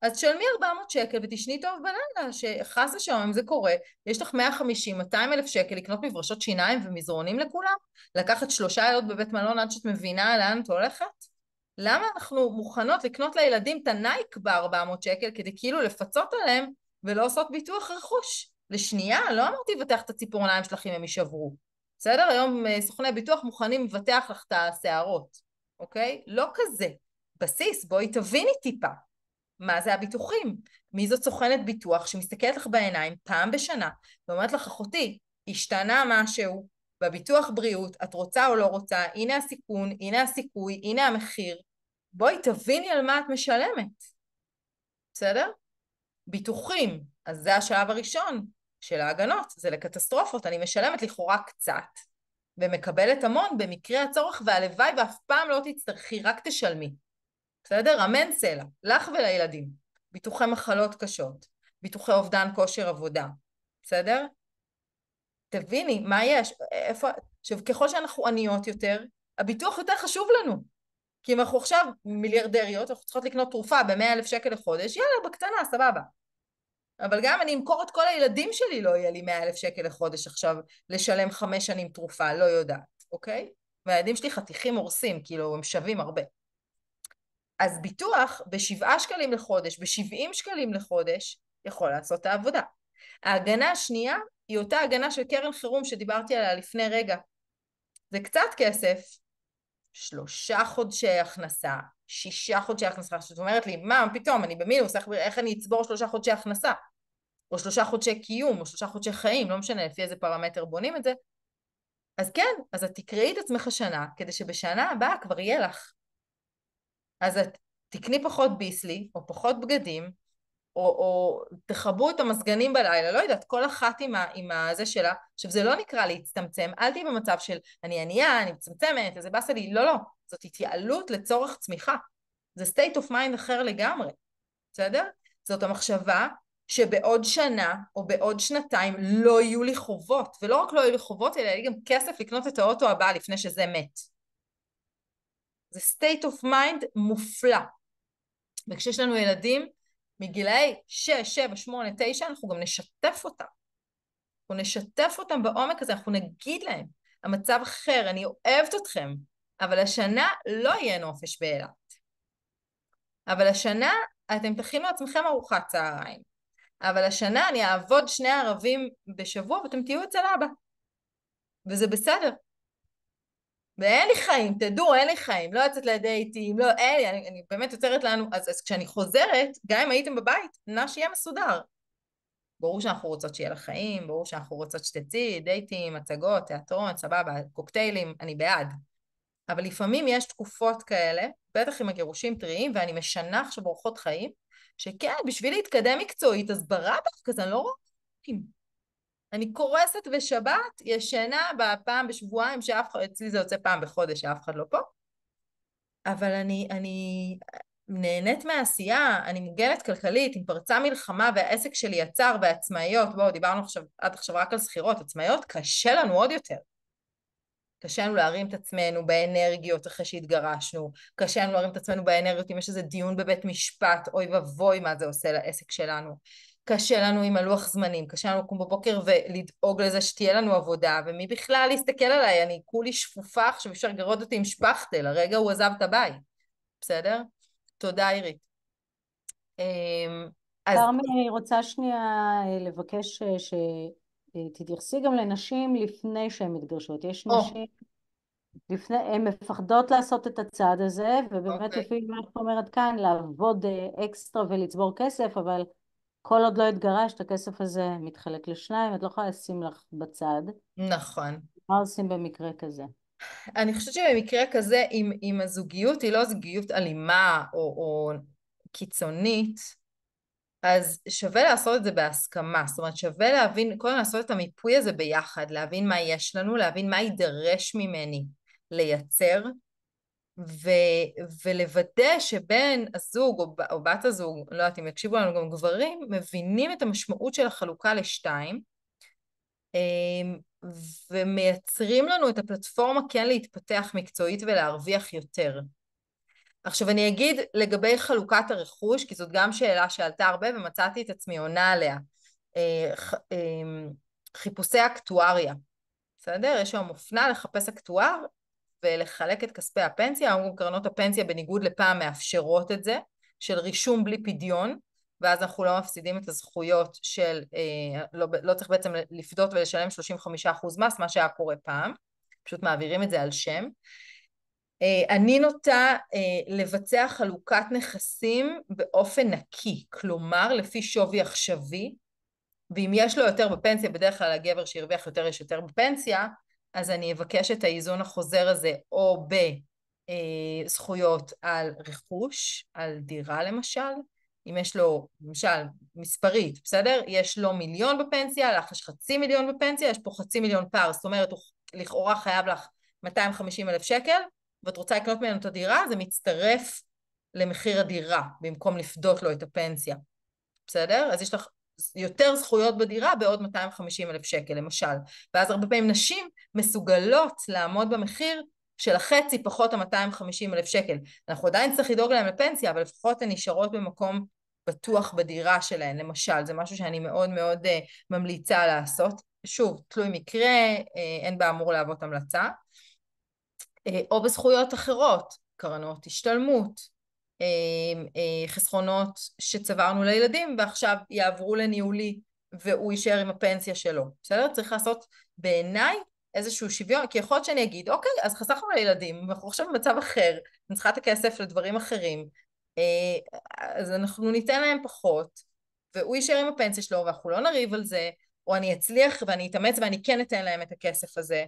אז תשלמי 400 שקל ותשני טוב בלילה, שחס ושלום אם זה קורה, יש לך 150, 200 אלף שקל לקנות מברשות שיניים ומזרונים לכולם? לקחת 3 לילות בבית מלון עד שאת מבינה לאן את הולכת? למה אנחנו מוכנות לקנות לילדים את הנייק ב-400 שקל כדי כאילו לפצות עליהם ולא עושות ביטוח רכוש? לשנייה, לא אמרתי לבטח את הציפורניים שלך אם הם יישברו. בסדר? היום סוכני ביטוח מוכנים לבטח לך את השערות, אוקיי? לא כזה. בסיס, בואי תביני טיפה. מה זה הביטוחים? מי זאת סוכנת ביטוח שמסתכלת לך בעיניים פעם בשנה ואומרת לך, אחותי, השתנה משהו בביטוח בריאות, את רוצה או לא רוצה, הנה הסיכון, הנה הסיכוי, הנה המחיר, בואי תביני על מה את משלמת. בסדר? ביטוחים, אז זה השלב הראשון של ההגנות, זה לקטסטרופות, אני משלמת לכאורה קצת, ומקבלת המון במקרה הצורך, והלוואי ואף פעם לא תצטרכי, רק תשלמי. בסדר? אמן סלע, לך ולילדים. ביטוחי מחלות קשות, ביטוחי אובדן כושר עבודה. בסדר? תביני מה יש, איפה, עכשיו ככל שאנחנו עניות יותר, הביטוח יותר חשוב לנו. כי אם אנחנו עכשיו מיליארדריות, אנחנו צריכות לקנות תרופה ב100,000 שקל לחודש, יאללה, בקטנה, סבבה. אבל גם אני אמכור את כל הילדים שלי, לא יהיה לי 100,000 שקל לחודש עכשיו לשלם 5 שנים תרופה, לא יודעת, אוקיי? והילדים שלי חתיכים הורסים, כאילו הם שווים הרבה. אז ביטוח ב7 שקלים לחודש, ב70 שקלים לחודש, יכול לעשות את העבודה. ההגנה השנייה היא אותה הגנה של קרן חירום שדיברתי עליה לפני רגע. זה קצת כסף, 3 חודשי הכנסה, 6 חודשי הכנסה, שאת אומרת לי, מה פתאום, אני במינוס, איך אני אצבור 3 חודשי הכנסה? או 3 חודשי קיום, או 3 חודשי חיים, לא משנה לפי איזה פרמטר בונים את זה. אז כן, אז את תקראי את עצמך שנה, כדי שבשנה הבאה כבר יהיה לך. אז את תקני פחות ביסלי, או פחות בגדים, או תחברו את המסגנים בלילה, לא יודעת, כל אחת עם הזה שלה. עכשיו זה לא נקרא להצטמצם, אל תהי במצב של אני ענייה, אני מצמצמת, איזה באסה לי, לא, לא, זאת התייעלות לצורך צמיחה, זה state of mind אחר לגמרי, בסדר? זאת המחשבה שבעוד שנה או בעוד שנתיים לא יהיו לי חובות, ולא רק לא יהיו לי חובות, אלא יהיה לי גם כסף לקנות את האוטו הבא לפני שזה מת. זה state of mind מופלא. וכשיש לנו ילדים, מגילאי 6, 7, 8, 9, אנחנו גם נשתף אותם. אנחנו נשתף אותם בעומק הזה, אנחנו נגיד להם, המצב אחר, אני אוהבת אתכם, אבל השנה לא יהיה נופש באילת. אבל השנה אתם תכינו עצמכם ארוחת צהריים. אבל השנה אני אעבוד 2 ערבים בשבוע ואתם תהיו אצל אבא. וזה בסדר. ואין לי חיים, תדעו, אין לי חיים, לא יוצאת לדייטים, לא, אין לי, אני באמת יוצרת לנו, אז כשאני חוזרת, גם אם הייתם בבית, שיהיה מסודר. ברור שאנחנו רוצות שיהיה לך חיים, ברור שאנחנו רוצות שתצאי, דייטים, הצגות, תיאטרון, סבבה, קוקטיילים, אני בעד. אבל לפעמים יש תקופות כאלה, בטח עם הגירושים טריים, ואני משנה עכשיו אורחות חיים, שכן, בשביל להתקדם מקצועית, אז ברבח כזה, אני לא רואה. אני קורסת בשבת, ישנה בפעם בשבועיים, שאף אחד, אצלי זה יוצא פעם בחודש, שאף אחד לא פה. אבל אני נהנית מהעשייה, אני מוגנת כלכלית, אם פרצה מלחמה והעסק שלי יצר, ועצמאיות, בואו, דיברנו עד עכשיו רק על שכירות, עצמאיות, קשה לנו עוד יותר. קשה לנו להרים את עצמנו באנרגיות אחרי שהתגרשנו, קשה לנו להרים את עצמנו באנרגיות אם יש איזה דיון בבית משפט, אוי ובוי מה זה עושה לעסק שלנו. קשה לנו עם הלוח זמנים, קשה לנו לקום בבוקר ולדאוג לזה שתהיה לנו עבודה, ומי בכלל להסתכל עליי, אני כולי שפופה עכשיו, אפשר לגרוד אותי עם שפכטל, הרגע הוא עזב את הבית, בסדר? תודה עירית. אז כרמי, אני רוצה שנייה לבקש שתתייחסי גם לנשים לפני שהן מתגרשות. יש או, נשים, הן מפחדות לעשות את הצעד הזה, ובאמת אוקיי. לפי מה שאת אומרת כאן, לעבוד אקסטרה ולצבור כסף, אבל כל עוד לא התגרשת, הכסף הזה מתחלק לשניים, את לא יכולה לשים לך בצד. נכון. מה עושים במקרה כזה? אני חושבת שבמקרה כזה, אם הזוגיות היא לא זוגיות אלימה או קיצונית, אז שווה לעשות את זה בהסכמה, זאת אומרת שווה להבין, קודם לעשות את המיפוי הזה ביחד, להבין מה יש לנו, להבין מה יידרש ממני לייצר, ולוודא שבין הזוג או בת הזוג, לא יודעת אם יקשיבו לנו גם גברים, מבינים את המשמעות של החלוקה לשתיים, ומייצרים לנו את הפלטפורמה כן להתפתח מקצועית ולהרוויח יותר. עכשיו אני אגיד לגבי חלוקת הרכוש, כי זאת גם שאלה שעלתה הרבה ומצאתי את עצמי עונה עליה. חיפושי אקטואריה, בסדר? יש שם אופנה לחפש אקטואר ולחלק את כספי הפנסיה, אמרו קרנות הפנסיה בניגוד לפעם מאפשרות את זה, של רישום בלי פדיון, ואז אנחנו לא מפסידים את הזכויות של, לא צריך בעצם לפדות ולשלם 35% מס, מה שהיה קורה פעם, פשוט מעבירים את זה על שם. אני נוטה לבצע חלוקת נכסים באופן נקי, כלומר לפי שווי עכשווי, ואם יש לו יותר בפנסיה, בדרך כלל הגבר שירוויח יותר יש יותר בפנסיה, אז אני אבקש את האיזון החוזר הזה או בזכויות על רכוש, על דירה למשל, אם יש לו, למשל, מספרית, בסדר? יש לו 1,000,000 בפנסיה, לך יש 500,000 בפנסיה, יש פה 500,000 פער, זאת אומרת, הוא לכאורה חייב לך 250,000 שקל, ואת רוצה לקנות ממנו את הדירה, זה מצטרף למחיר הדירה, במקום לפדות לו את הפנסיה. בסדר? אז יש לך יותר זכויות בדירה בעוד 250,000 שקל, למשל. ואז הרבה פעמים נשים מסוגלות לעמוד במחיר של החצי פחות ה-250,000 שקל. אנחנו עדיין צריך לדאוג להם לפנסיה, אבל לפחות הן נשארות במקום בטוח בדירה שלהן, למשל. זה משהו שאני מאוד מאוד ממליצה לעשות. שוב, תלוי מקרה, אין באמור להוות המלצה. או בזכויות אחרות, קרנות השתלמות, חסכונות שצברנו לילדים ועכשיו יעברו לניהולי והוא יישאר עם הפנסיה שלו. בסדר? צריך לעשות בעיניי איזשהו שוויון, כי יכול להיות שאני אגיד, אוקיי, אז חסכנו לילדים, ואנחנו עכשיו במצב אחר, אני צריכה את הכסף לדברים אחרים, אז אנחנו ניתן להם פחות, והוא יישאר עם הפנסיה שלו ואנחנו לא נריב על זה, או אני אצליח ואני אתאמץ ואני כן אתן להם את הכסף הזה,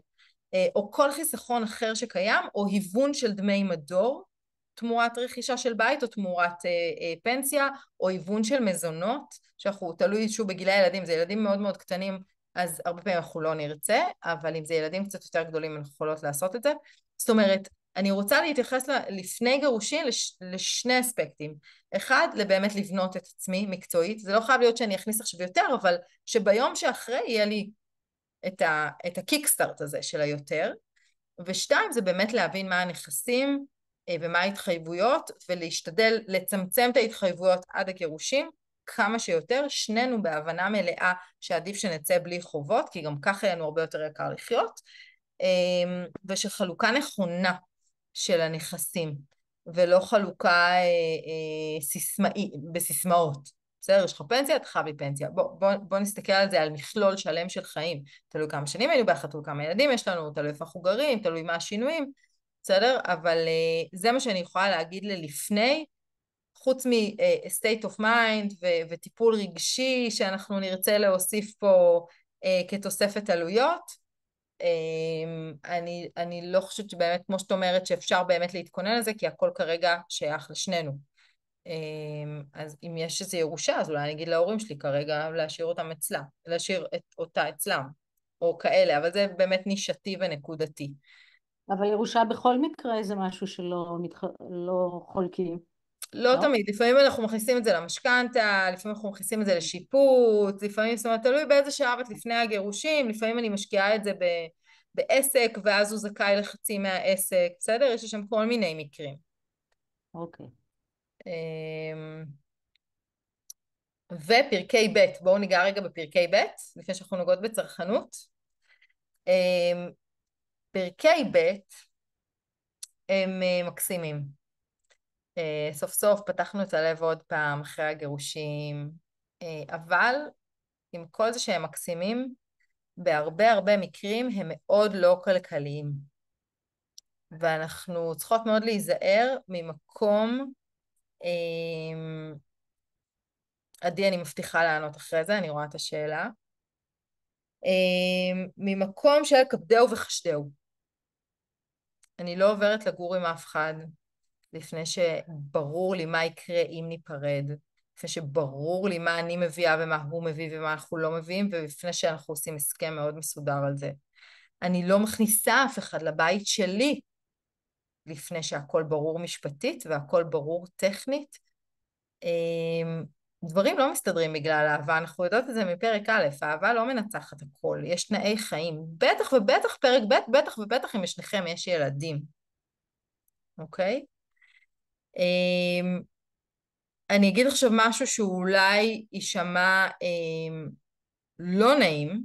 או כל חיסכון אחר שקיים, או היוון של דמי מדור, תמורת רכישה של בית או תמורת פנסיה, או היוון של מזונות, שאנחנו תלוי שוב בגילי הילדים, זה ילדים מאוד מאוד קטנים, אז הרבה פעמים אנחנו לא נרצה, אבל אם זה ילדים קצת יותר גדולים, אנחנו יכולות לעשות את זה. זאת אומרת, אני רוצה להתייחס לפני גירושין לשני אספקטים. אחד, לבאמת לבנות את עצמי מקצועית, זה לא חייב להיות שאני אכניס עכשיו יותר, אבל שביום שאחרי יהיה לי את הקיקסטארט הזה של היותר, ושתיים זה באמת להבין מה הנכסים ומה ההתחייבויות, ולהשתדל לצמצם את ההתחייבויות עד הגירושים, כמה שיותר, שנינו בהבנה מלאה שעדיף שנצא בלי חובות, כי גם ככה יהיה לנו הרבה יותר יקר לחיות, ושחלוקה נכונה של הנכסים, ולא חלוקה בסיסמאות. בסדר, יש לך פנסיה, אתה חייב לי פנסיה. בוא נסתכל על זה, על מכלול שלם של חיים. תלוי כמה שנים היינו ביחד, תלוי כמה ילדים יש לנו, תלוי איפה אנחנו גרים, תלוי מה השינויים, בסדר? אבל זה מה שאני יכולה להגיד ללפני, חוץ מ-state of mind וטיפול רגשי שאנחנו נרצה להוסיף פה כתוספת עלויות. אני לא חושבת שבאמת, כמו שאת אומרת, שאפשר באמת להתכונן לזה, כי הכל כרגע שייך לשנינו. אז אם יש איזו ירושה, אז אולי אני אגיד להורים שלי כרגע להשאיר אותם אצלה, להשאיר אותה אצלם, או כאלה, אבל זה באמת נישתי ונקודתי. אבל ירושה בכל מקרה זה משהו לא חולקים. לא תמיד, לפעמים אנחנו מכניסים את זה למשכנתה, לפעמים אנחנו מכניסים את זה לשיפוץ, לפעמים, זאת אומרת, תלוי באיזה שלב את לפני הגירושים, לפעמים אני משקיעה את זה בעסק, ואז הוא זכאי לחצי מהעסק, בסדר? יש שם כל מיני מקרים. אוקיי. ופרקי ב', בואו ניגע רגע בפרקי ב', לפני שאנחנו נוגעות בצרכנות. פרקי ב' הם מקסימים. סוף סוף פתחנו את הלב עוד פעם אחרי הגירושים, אבל עם כל זה שהם מקסימים, בהרבה הרבה מקרים הם מאוד לא כלכליים. ואנחנו צריכות מאוד להיזהר ממקום, עדי אני מבטיחה לענות אחרי זה, אני רואה את השאלה, ממקום של כבדהו וחשדהו. אני לא עוברת לגור עם אף אחד, לפני שברור לי מה יקרה אם ניפרד, לפני שברור לי מה אני מביאה ומה הוא מביא ומה אנחנו לא מביאים, ולפני שאנחנו עושים הסכם מאוד מסודר על זה. אני לא מכניסה אף אחד לבית שלי, לפני שהכל ברור משפטית והכל ברור טכנית. דברים לא מסתדרים בגלל אהבה, אנחנו יודעות את זה מפרק א', האהבה לא מנצחת הכל, יש תנאי חיים, בטח ובטח פרק ב', בטח ובטח אם לשניכם יש ילדים, אוקיי? אני אגיד עכשיו משהו שאולי יישמע לא נעים,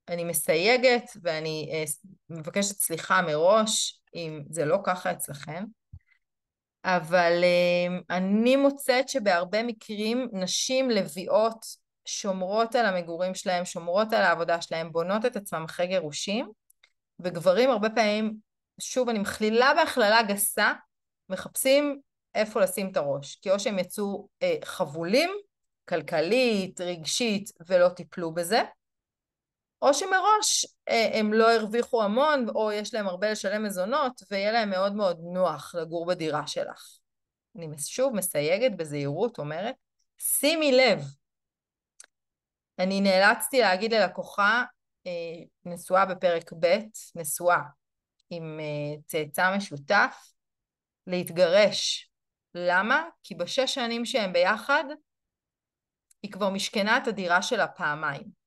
אני מסייגת ואני מבקשת סליחה מראש אם זה לא ככה אצלכם, אבל אני מוצאת שבהרבה מקרים נשים לביאות שומרות על המגורים שלהם, שומרות על העבודה שלהם, בונות את עצמם אחרי גירושים, וגברים הרבה פעמים, שוב אני מכלילה בהכללה גסה, מחפשים איפה לשים את הראש, כי או שהם יצאו חבולים, כלכלית, רגשית, ולא טיפלו בזה, או שמראש הם לא הרוויחו המון, או יש להם הרבה לשלם מזונות, ויהיה להם מאוד מאוד נוח לגור בדירה שלך. אני שוב מסייגת בזהירות, אומרת, שימי לב, אני נאלצתי להגיד ללקוחה, נשואה בפרק ב', נשואה עם צאצא משותף, להתגרש. למה? כי בשש שנים שהם ביחד, היא כבר משכנה את הדירה שלה פעמיים.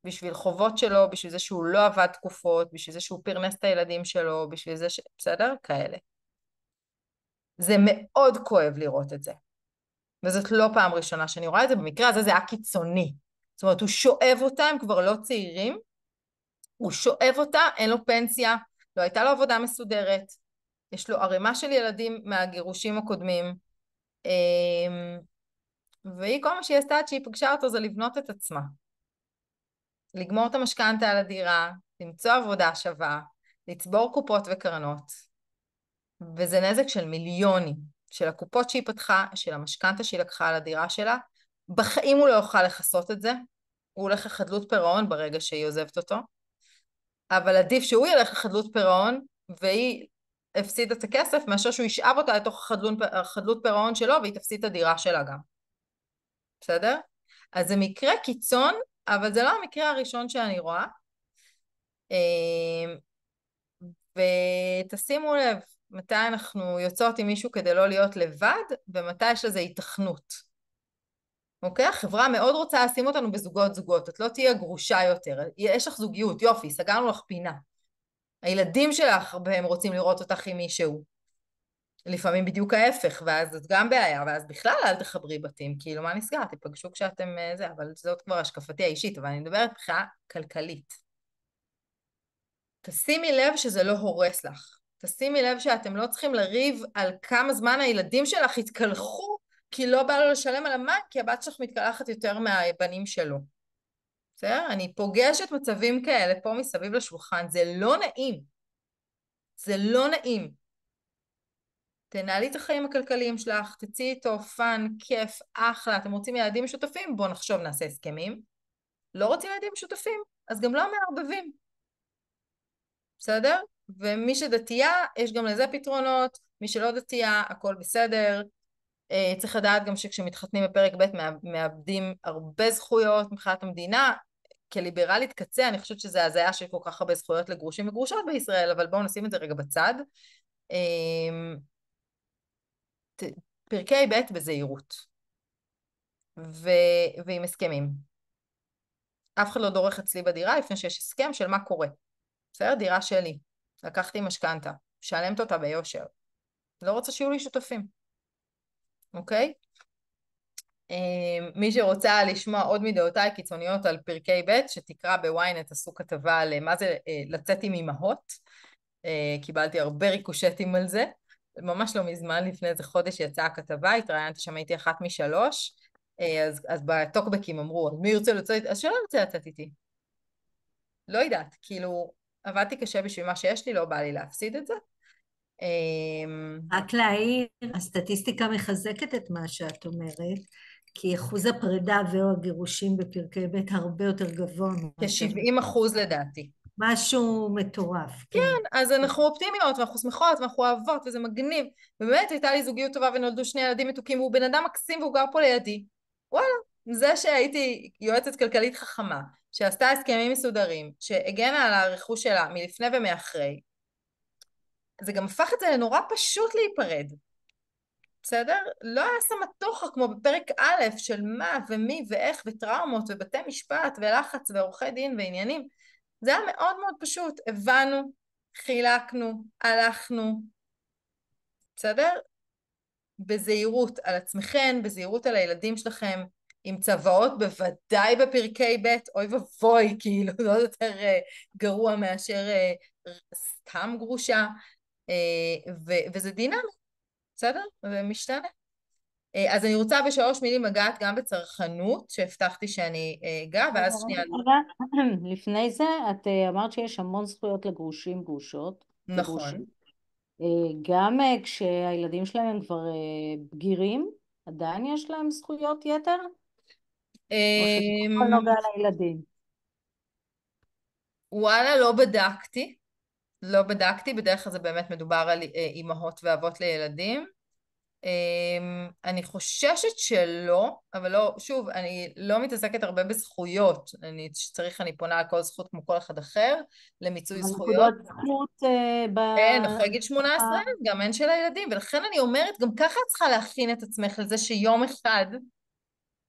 בשביל חובות שלו, בשביל זה שהוא לא עבד תקופות, בשביל זה שהוא פרנס את הילדים שלו, בשביל זה בסדר? כאלה. זה מאוד כואב לראות את זה. וזאת לא פעם ראשונה שאני רואה את זה, במקרה הזה זה היה קיצוני. זאת אומרת, הוא שואב אותה, הם כבר לא צעירים, הוא שואב אותה, אין לו פנסיה, לא הייתה לו עבודה מסודרת, יש לו ערימה של ילדים מהגירושים הקודמים, והיא כל מה שהיא עשתה עד שהיא פגשה אותו זה לבנות את עצמה. לגמור את המשכנתה על הדירה, למצוא עבודה שווה, לצבור קופות וקרנות, וזה נזק של מיליונים, של הקופות שהיא פתחה, של המשכנתה שהיא לקחה על הדירה שלה, בחיים הוא לא יוכל לחסות את זה, הוא הולך לחדלות פירעון ברגע שהיא עוזבת אותו, אבל עדיף שהוא ילך לחדלות פירעון, והיא הפסידה את הכסף, מאשר שהוא ישאב אותה לתוך החדלות פירעון שלו, והיא תפסיד את הדירה שלה גם. בסדר? אז זה מקרה קיצון, אבל זה לא המקרה הראשון שאני רואה. ותשימו לב, מתי אנחנו יוצאות עם מישהו כדי לא להיות לבד, ומתי יש לזה התכנות. אוקיי? החברה מאוד רוצה לשים אותנו בזוגות, את לא תהיה גרושה יותר, יש לך זוגיות, יופי, סגרנו לך פינה. הילדים שלך, הם רוצים לראות אותך עם מישהו. לפעמים בדיוק ההפך, ואז זאת גם בעיה, ואז בכלל אל תחברי בתים, כאילו מה נסגר, תיפגשו כשאתם זה, אבל זאת כבר השקפתי האישית, אבל אני מדברת מבחינה כלכלית. תשימי לב שזה לא הורס לך. תשימי לב שאתם לא צריכים לריב על כמה זמן הילדים שלך יתקלחו, כי לא בא לו לשלם על המים, כי הבת שלך מתקלחת יותר מהבנים שלו. בסדר? אני פוגשת מצבים כאלה פה מסביב לשולחן, זה לא נעים. זה לא נעים. תנהלי את החיים הכלכליים שלך, תציעי איתו פן, כיף, אחלה, אתם רוצים ילדים משותפים? בואו נחשוב, נעשה הסכמים. לא רוצים ילדים משותפים? אז גם לא מערבבים. בסדר? ומי שדתייה, יש גם לזה פתרונות, מי שלא דתייה, הכל בסדר. צריך לדעת גם שכשמתחתנים בפרק ב' מאבדים הרבה זכויות מבחינת המדינה, כליברלית קצה, אני חושבת שזה הזיה של כל כך הרבה זכויות לגרושים וגרושות בישראל, אבל בואו נשים את זה רגע בצד. פרקי ב' בזהירות, ועם הסכמים. אף אחד לא דורך אצלי בדירה לפני שיש הסכם של מה קורה. בסדר? דירה שלי. לקחתי משכנתה, שלמת אותה ביושר. לא רוצה שיהיו לי שותפים. אוקיי? מי שרוצה לשמוע עוד מדעותיי קיצוניות על פרקי ב', שתקרא בוויינט, עשו כתבה על מה זה לצאת עם אמהות. קיבלתי הרבה ריקושטים על זה. ממש לא מזמן, לפני איזה חודש יצאה הכתבה, התראיינתי שם, הייתי אחת משלוש, אז בטוקבקים אמרו, מי ירצה לצאת איתי? אז שלא ירצה לצאת איתי. לא יודעת, כאילו, עבדתי קשה בשביל מה שיש לי, לא בא לי להפסיד את זה. רק להעיר, הסטטיסטיקה מחזקת את מה שאת אומרת, כי אחוז הפרידה ואו הגירושים בפרקי ב' הרבה יותר גבוה. כ-70% לדעתי. משהו מטורף. כן, אז אנחנו אופטימיות, ואנחנו שמחות, ואנחנו אוהבות, וזה מגניב. ובאמת הייתה לי זוגיות טובה ונולדו שני ילדים מתוקים, והוא בן אדם מקסים והוא גר פה לידי. וואלה, זה שהייתי יועצת כלכלית חכמה, שעשתה הסכמים מסודרים, שהגנה על הרכוש שלה מלפני ומאחרי, זה גם הפך את זה לנורא פשוט להיפרד. בסדר? לא היה סמטוחה כמו בפרק א' של מה ומי ואיך וטראומות ובתי משפט ולחץ ועורכי דין ועניינים. זה היה מאוד מאוד פשוט. הבנו, חילקנו, הלכנו. בסדר? בזהירות על עצמכם, בזהירות על הילדים שלכם, עם צוואות בוודאי בפרקי ב', אוי ובוי, כאילו, לא יותר גרוע מאשר סתם גרושה, וזה דינמי, בסדר? זה משתנה. אז אני רוצה בשלוש מילים לגעת גם בצרכנות, שהבטחתי שאני אגע, ואז שנייה... לפני זה, את אמרת שיש המון זכויות לגרושים, גרושות. נכון. גם כשהילדים שלהם הם כבר בגירים, עדיין יש להם זכויות יתר? או שזה הכל נוגע לילדים? וואלה, לא בדקתי, בדרך כלל זה באמת מדובר על אימהות ואבות לילדים. אני חוששת שלא, אבל לא, שוב, אני לא מתעסקת הרבה בזכויות, אני פונה על כל זכות כמו כל אחד אחר, למיצוי זכויות. נקודות זכות כן, אחרי גיל 18, גם אין של הילדים, ולכן אני אומרת, גם ככה את צריכה להכין את עצמך לזה שיום אחד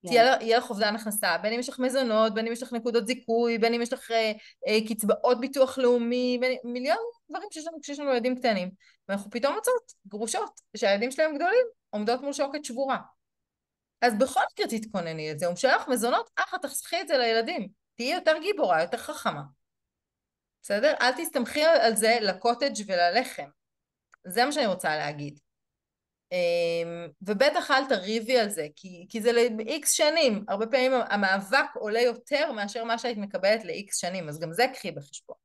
יהיה לך אובדן הכנסה, בין אם יש לך מזונות, בין אם יש לך נקודות זיכוי, בין אם יש לך קצבאות ביטוח לאומי, מיליון דברים שיש לנו ילדים קטנים, ואנחנו פתאום מוצאות גרושות, שהילדים שלהם גדולים, עומדות מול שוקת שבורה. אז בכל מקרה תתכונני את זה, הוא משלם לך מזונות, תחסכי את זה לילדים, תהיי יותר גיבורה, יותר חכמה. בסדר? אל תסתמכי על זה לקוטג' וללחם. זה מה שאני רוצה להגיד. ובטח אל תריבי על זה, כי זה ל-X שנים, הרבה פעמים המאבק עולה יותר מאשר מה שהיית מקבלת ל-X שנים, אז גם זה קחי בחשבון,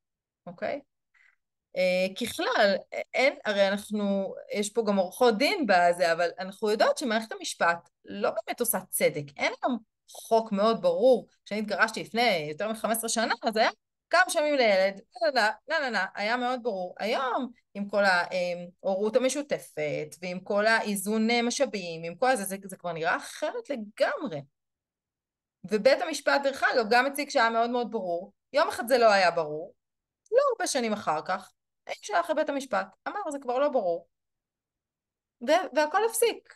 אוקיי? ככלל, הרי יש פה גם עורכות דין בזה, אבל אנחנו יודעות שמערכת המשפט לא באמת עושה צדק, אין גם חוק מאוד ברור, כשאני התגרשתי לפני יותר מ-15 שנה, אז היה כמה שנים לילד, היה מאוד ברור. היום, עם כל ההורות המשותפת, ועם כל האיזון משאבים, עם כל זה כבר נראה אחרת לגמרי. ובית המשפט דרך אגב גם הציג שהיה מאוד מאוד ברור, יום אחד זה לא היה ברור, לא הרבה שנים אחר כך, שלח לבית המשפט, אמר זה כבר לא ברור, והכל הפסיק.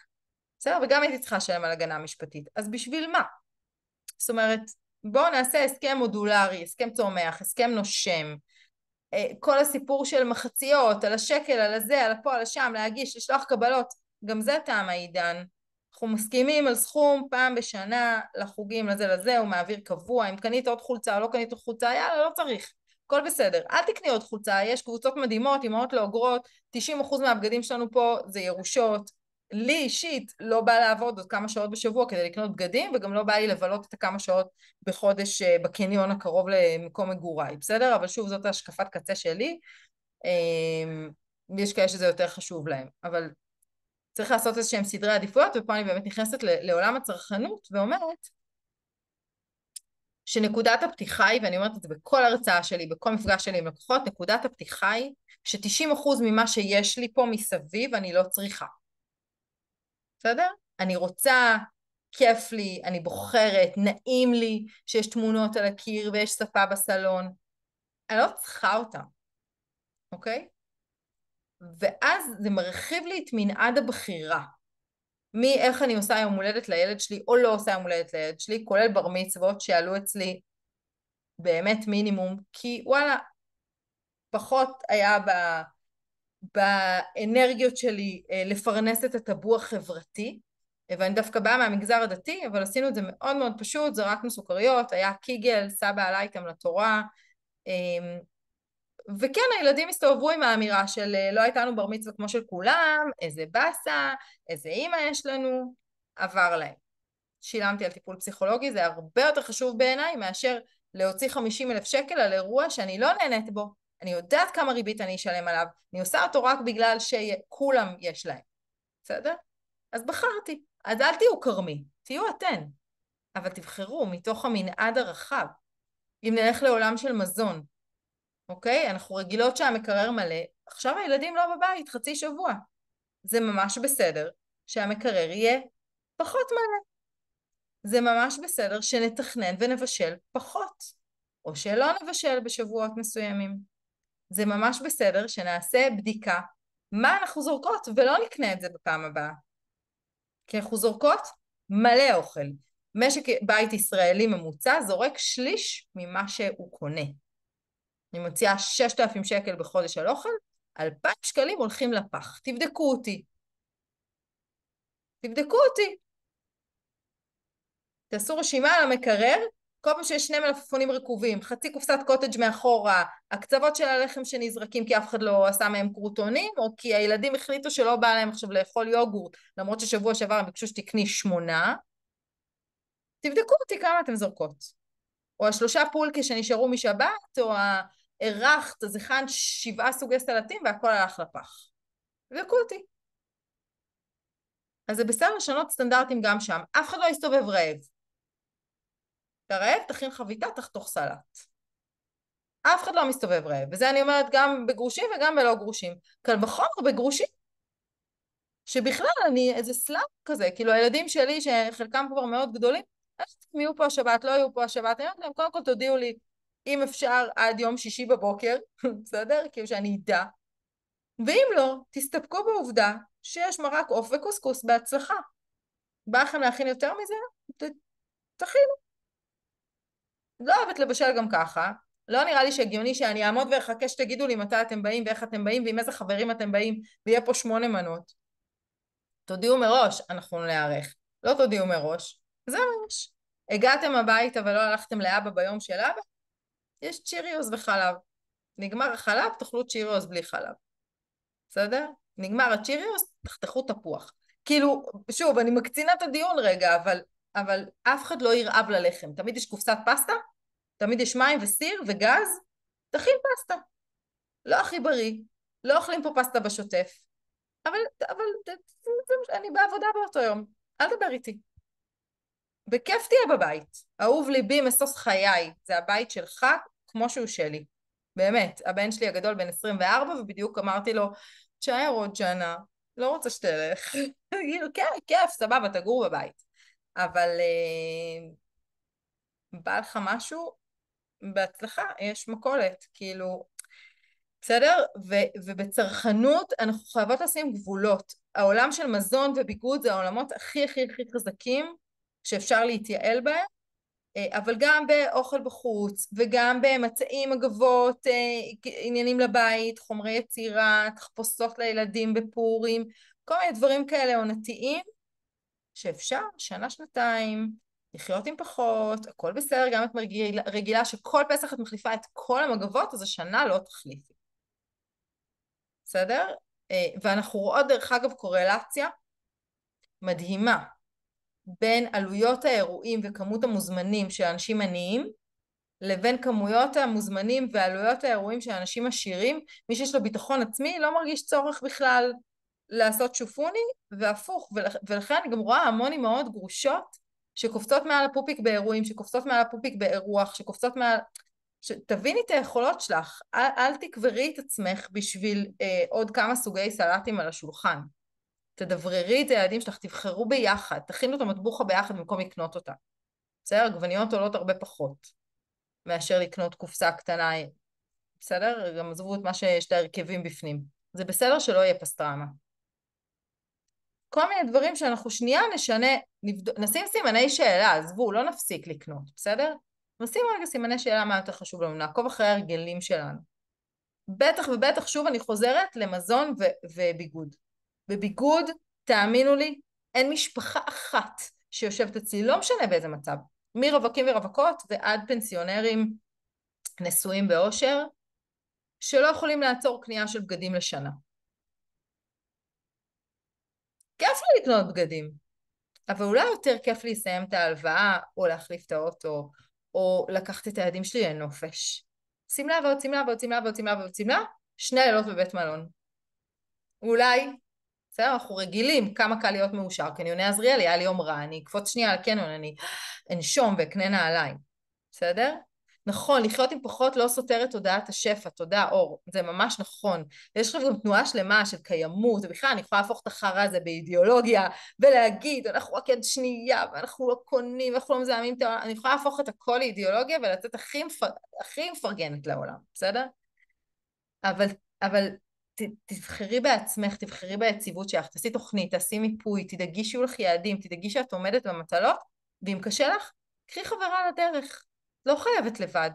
בסדר? וגם הייתי צריכה לשלם על הגנה משפטית, אז בשביל מה? זאת אומרת, בואו נעשה הסכם מודולרי, הסכם צומח, הסכם נושם, כל הסיפור של מחציות, על השקל, על הזה, על הפה, על השם, להגיש, לשלוח קבלות, גם זה טעם העידן. אנחנו מסכימים על סכום פעם בשנה לחוגים לזה לזה, הוא מעביר קבוע, אם קנית עוד חולצה או לא קנית עוד חולצה, יאללה, לא צריך, הכל בסדר. אל תקני עוד חולצה, יש קבוצות מדהימות, אמהות לא אוגרות, 90% מהבגדים שלנו פה זה ירושות. לי אישית לא בא לעבוד עוד כמה שעות בשבוע כדי לקנות בגדים, וגם לא בא לי לבלות את הכמה שעות בחודש בקניון הקרוב למקום מגוריי, בסדר? אבל שוב, זאת השקפת קצה שלי, יש כאלה שזה יותר חשוב להם, אבל צריך לעשות איזשהם סדרי עדיפויות, ופה אני באמת נכנסת לעולם הצרכנות ואומרת שנקודת הפתיחה היא, ואני אומרת את זה בכל הרצאה שלי, בכל מפגש שלי עם לקוחות, נקודת הפתיחה היא ש90% ממה שיש לי פה מסביב אני לא צריכה. בסדר? אני רוצה, כיף לי, אני בוחרת, נעים לי שיש תמונות על הקיר ויש שפה בסלון. אני לא צריכה אותם, אוקיי? ואז זה מרחיב לי את מנעד הבחירה. מאיך אני עושה יום הולדת לילד שלי או לא עושה יום הולדת לילד שלי, כולל בר מצוות שעלו אצלי באמת מינימום, כי וואלה, פחות היה באנרגיות שלי לפרנס את הטאבו החברתי, ואני דווקא באה מהמגזר הדתי, אבל עשינו את זה מאוד מאוד פשוט, זרקנו סוכריות, היה קיגל, סבא עלה איתם לתורה, וכן, הילדים הסתובבו עם האמירה של לא הייתה לנו בר מצווה כמו של כולם, איזה בסה, איזה אימא יש לנו, עבר להם. שילמתי על טיפול פסיכולוגי, זה הרבה יותר חשוב בעיניי מאשר להוציא 50,000 שקל על אירוע שאני לא נהנית בו, אני יודעת כמה ריבית אני אשלם עליו, אני עושה אותו רק בגלל שכולם יש להם, בסדר? אז בחרתי, אז אל תהיו קרמי, תהיו אתן, אבל תבחרו מתוך המנעד הרחב. אם נלך לעולם של מזון, אוקיי? אנחנו רגילות שהמקרר מלא, עכשיו הילדים לא בבית, חצי שבוע. זה ממש בסדר שהמקרר יהיה פחות מלא. זה ממש בסדר שנתכנן ונבשל פחות, או שלא נבשל בשבועות מסוימים. זה ממש בסדר שנעשה בדיקה מה אנחנו זורקות, ולא נקנה את זה בפעם הבאה. כי אנחנו זורקות מלא אוכל. משק בית ישראלי ממוצע זורק שליש ממה שהוא קונה. אני מציעה 6,000 שקל בחודש על אוכל, 2,000 שקלים הולכים לפח. תבדקו אותי. תבדקו אותי. תעשו רשימה על המקרר, כל פעם שיש 2 מלפפונים רקובים, חצי קופסת קוטג' מאחורה, הקצוות של הלחם שנזרקים כי אף אחד לא עשה מהם קרוטונים, או כי הילדים החליטו שלא בא להם עכשיו לאכול יוגורט, למרות ששבוע שעבר הם ביקשו שתקני 8, תבדקו אותי כמה אתם זורקות. או 3 פולקה שנשארו משבת, או הרחת, אז הכנת 7 סוגי סלטים והכל הלך לפח. תבדקו אותי. אז זה בסדר לשנות סטנדרטים גם שם. אף אחד לא יסתובב רעב. אתה רעב, תכין חביתה, תחתוך סלט. אף אחד לא מסתובב רעב. וזה אני אומרת גם בגרושים וגם בלא גרושים. קל וחומר בגרושים. שבכלל אני איזה סלאם כזה, כאילו הילדים שלי שחלקם כבר מאוד גדולים, הם יהיו פה השבת, לא יהיו פה השבת, אני אומרת להם, קודם כל תודיעו לי אם אפשר עד יום שישי בבוקר, בסדר? כאילו שאני אדע. ואם לא, תסתפקו בעובדה שיש מרק עוף וקוסקוס בהצלחה. בא לכם להכין יותר מזה? תכינו. לא אוהבת לבשל גם ככה. לא נראה לי שהגיוני שאני אעמוד ואחכה שתגידו לי מתי אתם באים ואיך אתם באים ועם איזה חברים אתם באים ויהיה פה 8 מנות. תודיעו מראש, אנחנו נערך. לא תודיעו מראש. זה ממש. הגעתם הביתה ולא הלכתם לאבא ביום של אבא? יש צ'יריוס וחלב. נגמר החלב, תאכלו צ'יריוס בלי חלב. בסדר? נגמר הצ'יריוס, תחתכו תפוח. כאילו, שוב, אני מקצינה את הדיון רגע, אבל אף אחד לא ירעב ללחם. תמיד יש קופסת פסטה, תמיד יש מים וסיר וגז, תכין פסטה. לא הכי בריא, לא אוכלים פה פסטה בשוטף, אבל אני בעבודה באותו יום, אל דבר איתי. בכיף תהיה בבית, אהוב ליבי משוש חיי, זה הבית שלך כמו שהוא שלי. באמת, הבן שלי הגדול בן 24, ובדיוק אמרתי לו, תשאר עוד שנה, לא רוצה שתלך. כאילו, כיף, סבבה, תגור בבית. אבל בא לך משהו, בהצלחה, יש מקולת, כאילו, בסדר? ובצרכנות אנחנו חייבות לשים גבולות. העולם של מזון וביגוד זה העולמות הכי הכי הכי חזקים שאפשר להתייעל בהם, אבל גם באוכל בחוץ, וגם במצעים, אגבות, עניינים לבית, חומרי יצירה, תחפושות לילדים בפורים, כל מיני דברים כאלה עונתיים, שאפשר שנה, שנתיים, לחיות עם פחות, הכל בסדר, גם את רגילה שכל פסח את מחליפה את כל המגבות, אז השנה לא תחליפי. בסדר? ואנחנו רואות דרך אגב קורלציה מדהימה בין עלויות האירועים וכמות המוזמנים של אנשים עניים, לבין כמויות המוזמנים ועלויות האירועים של אנשים עשירים. מי שיש לו ביטחון עצמי לא מרגיש צורך בכלל לעשות שופוני, והפוך, ולכן אני גם רואה המון אמהות גרושות שקופצות מעל הפופיק באירועים, שקופצות מעל הפופיק באירוח, שקופצות מעל... תביני את היכולות שלך, אל תקברי את עצמך בשביל עוד כמה סוגי סלטים על השולחן. תדבררי את הילדים שלך, תבחרו ביחד, תכינו את המטבוחה ביחד במקום לקנות אותה. בסדר? עגבניות עולות הרבה פחות מאשר לקנות קופסה קטנה. בסדר? גם עזבו את מה שיש את ההרכבים בפנים. זה בסדר שלא יהיה פסטרמה. כל מיני דברים שאנחנו שנייה נשנה, נשים סימני שאלה, עזבו, לא נפסיק לקנות, בסדר? נשים רגע סימני שאלה מה יותר חשוב לנו, נעקוב אחרי הרגלים שלנו. בטח ובטח, שוב אני חוזרת למזון וביגוד. בביגוד, תאמינו לי, אין משפחה אחת שיושבת אצלי, לא משנה באיזה מצב, מרווקים ורווקות ועד פנסיונרים נשואים באושר, שלא יכולים לעצור קנייה של בגדים לשנה. כיף לי לקנות בגדים, אבל אולי יותר כיף לי לסיים את ההלוואה, או להחליף את האוטו, או לקחת את הילדים שלי לנופש. שמלה ועוד שמלה ועוד שמלה ועוד שמלה ועוד שמלה, 2 לילות בבית מלון. אולי, בסדר, אנחנו רגילים כמה קל להיות מאושר, קניוני עזריאלי, היה לי יום רע, אני אקפוץ שנייה על קניון, אני אנשום ואקנה נעליים. בסדר? נכון, לחיות עם פחות לא סותר את תודעת השפע, תודה אור, זה ממש נכון. ויש לך גם תנועה שלמה של קיימות, ובכלל אני יכולה להפוך את החרא הזה באידיאולוגיה, ולהגיד, אנחנו רק יד שנייה, ואנחנו לא קונים, ואנחנו לא מזהמים את העולם, אני יכולה להפוך את הכל לאידיאולוגיה, ולצאת הכי מפרגנת לעולם, בסדר? אבל תבחרי בעצמך, תבחרי ביציבות שלך, תעשי תוכנית, תעשי מיפוי, תדאגי שיהיו לך יעדים, תדאגי שאת עומדת במטלות, ואם קשה לך, קחי חברה לדרך. לא חייבת לבד.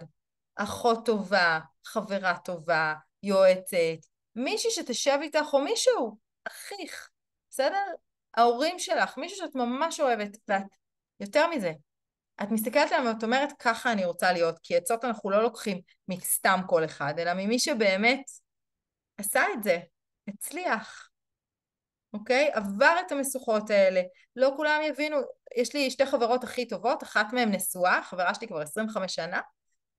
אחות טובה, חברה טובה, יועצת, מישהי שתשב איתך או מישהו, אחיך, בסדר? ההורים שלך, מישהו שאת ממש אוהבת, ואת, יותר מזה, את מסתכלת עליהם ואת אומרת, ככה אני רוצה להיות, כי עצות אנחנו לא לוקחים מסתם כל אחד, אלא ממי שבאמת עשה את זה, הצליח. אוקיי? עבר את המשוכות האלה, לא כולם יבינו, יש לי 2 חברות הכי טובות, אחת מהן נשואה, חברה שלי כבר 25 שנה,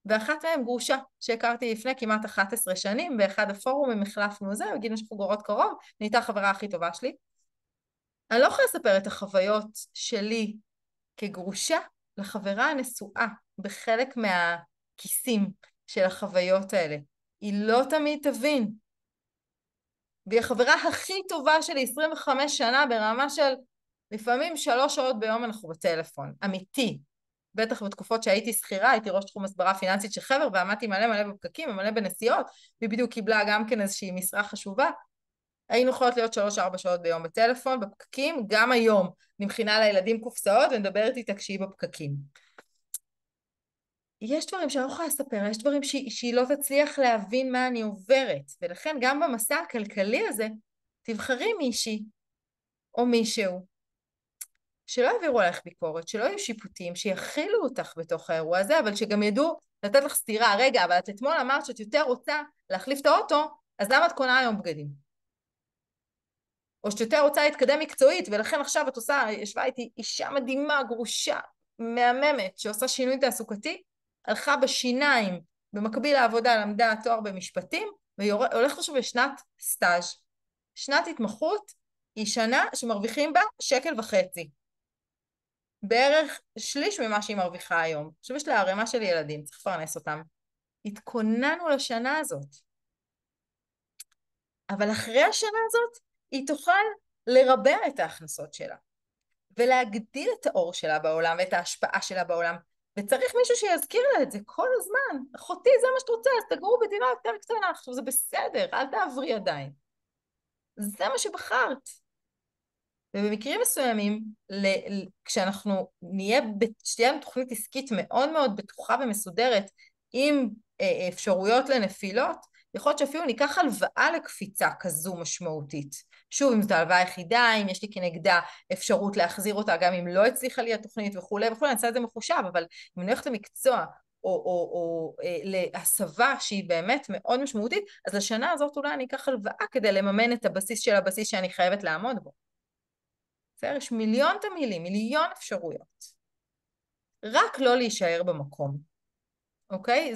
ואחת מהן גרושה, שהכרתי לפני כמעט 11 שנים, באחד הפורומים החלפנו זה, וגילינו שאנחנו גרות קרוב, נהייתה החברה הכי טובה שלי. אני לא יכולה לספר את החוויות שלי כגרושה לחברה הנשואה, בחלק מהכיסים של החוויות האלה. היא לא תמיד תבין, והיא החברה הכי טובה שלי 25 שנה ברמה של לפעמים 3 שעות ביום אנחנו בטלפון, אמיתי. בטח בתקופות שהייתי שכירה, הייתי ראש תחום הסברה פיננסית של חבר, ועמדתי מלא בפקקים ומלא בנסיעות, והיא בדיוק קיבלה גם כן איזושהי משרה חשובה. היינו יכולות להיות 3-4 שעות ביום בטלפון, בפקקים, גם היום אני מכינה לילדים קופסאות ונדברת איתה כשהיא בפקקים. יש דברים שאני לא יכולה לספר, יש דברים שהיא לא תצליח להבין מה אני עוברת, ולכן גם במסע הכלכלי הזה, תבחרי מישהי או מישהו, שלא יעבירו עליך ביקורת, שלא יהיו שיפוטים, שיכילו אותך בתוך האירוע הזה, אבל שגם ידעו לתת לך סתירה, רגע, אבל את אתמול אמרת שאת יותר רוצה להחליף את האוטו, אז למה את קונה היום בגדים? או שאת יותר רוצה להתקדם מקצועית, ולכן עכשיו את עושה, ישבה איתי אישה מדהימה, גרושה, מהממת, שעושה שינוי תעסוקתי, הלכה בשיניים, במקביל לעבודה, למדה תואר במשפטים, והולכת עכשיו לשנת סטאז'. שנת התמחות היא שנה שמרוויחים בה 1.50 שקל. בערך שליש ממה שהיא מרוויחה היום. עכשיו יש לה ערימה של ילדים, צריך לפרנס אותם. התכוננו לשנה הזאת. אבל אחרי השנה הזאת, היא תוכל לרבע את ההכנסות שלה, ולהגדיל את האור שלה בעולם, ואת ההשפעה שלה בעולם, וצריך מישהו שיזכיר לה את זה כל הזמן. אחותי, זה מה שאת רוצה, אז תגורו בדירה יותר קטנה, עכשיו זה בסדר, אל תעברי עדיין. זה מה שבחרת. ובמקרים מסוימים, כשאנחנו שתהיה לנו תוכנית עסקית מאוד מאוד בטוחה ומסודרת, עם אפשרויות לנפילות, יכול להיות שאפילו ניקח הלוואה לקפיצה כזו משמעותית. שוב, אם זו הלוואה יחידה, אם יש לי כנגדה אפשרות להחזיר אותה, גם אם לא הצליחה לי התוכנית וכולי וכולי, אני אעשה את זה מחושב, אבל אם אני הולכת למקצוע, או להסבה שהיא באמת מאוד משמעותית, אז לשנה הזאת אולי אני אקח הלוואה כדי לממן את הבסיס של הבסיס שאני חייבת לעמוד בו. בסדר? יש מיליון תמהילים, מיליון אפשרויות. רק לא להישאר במקום. אוקיי?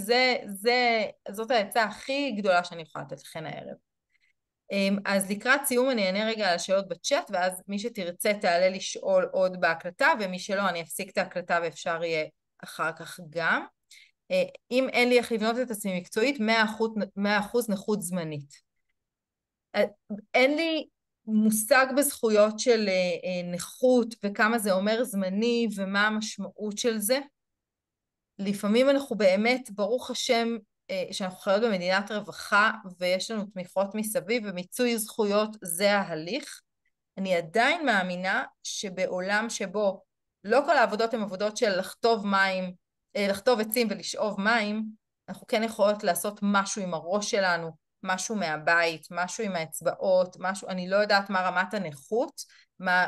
זאת העצה הכי גדולה שאני יכולה לתת לכן הערב. אז לקראת סיום אני אענה רגע על השאלות בצ'אט, ואז מי שתרצה תעלה לשאול עוד בהקלטה, ומי שלא אני אפסיק את ההקלטה ואפשר יהיה אחר כך גם. אם אין לי איך לבנות את עצמי מקצועית, 100% נכות זמנית. אין לי מושג בזכויות של נכות וכמה זה אומר זמני ומה המשמעות של זה. לפעמים אנחנו באמת, ברוך השם, שאנחנו חיות במדינת רווחה ויש לנו תמיכות מסביב ומיצוי זכויות זה ההליך. אני עדיין מאמינה שבעולם שבו לא כל העבודות הן עבודות של לחטוב עצים ולשאוב מים, אנחנו כן יכולות לעשות משהו עם הראש שלנו, משהו מהבית, משהו עם האצבעות, משהו, אני לא יודעת מה רמת הנכות,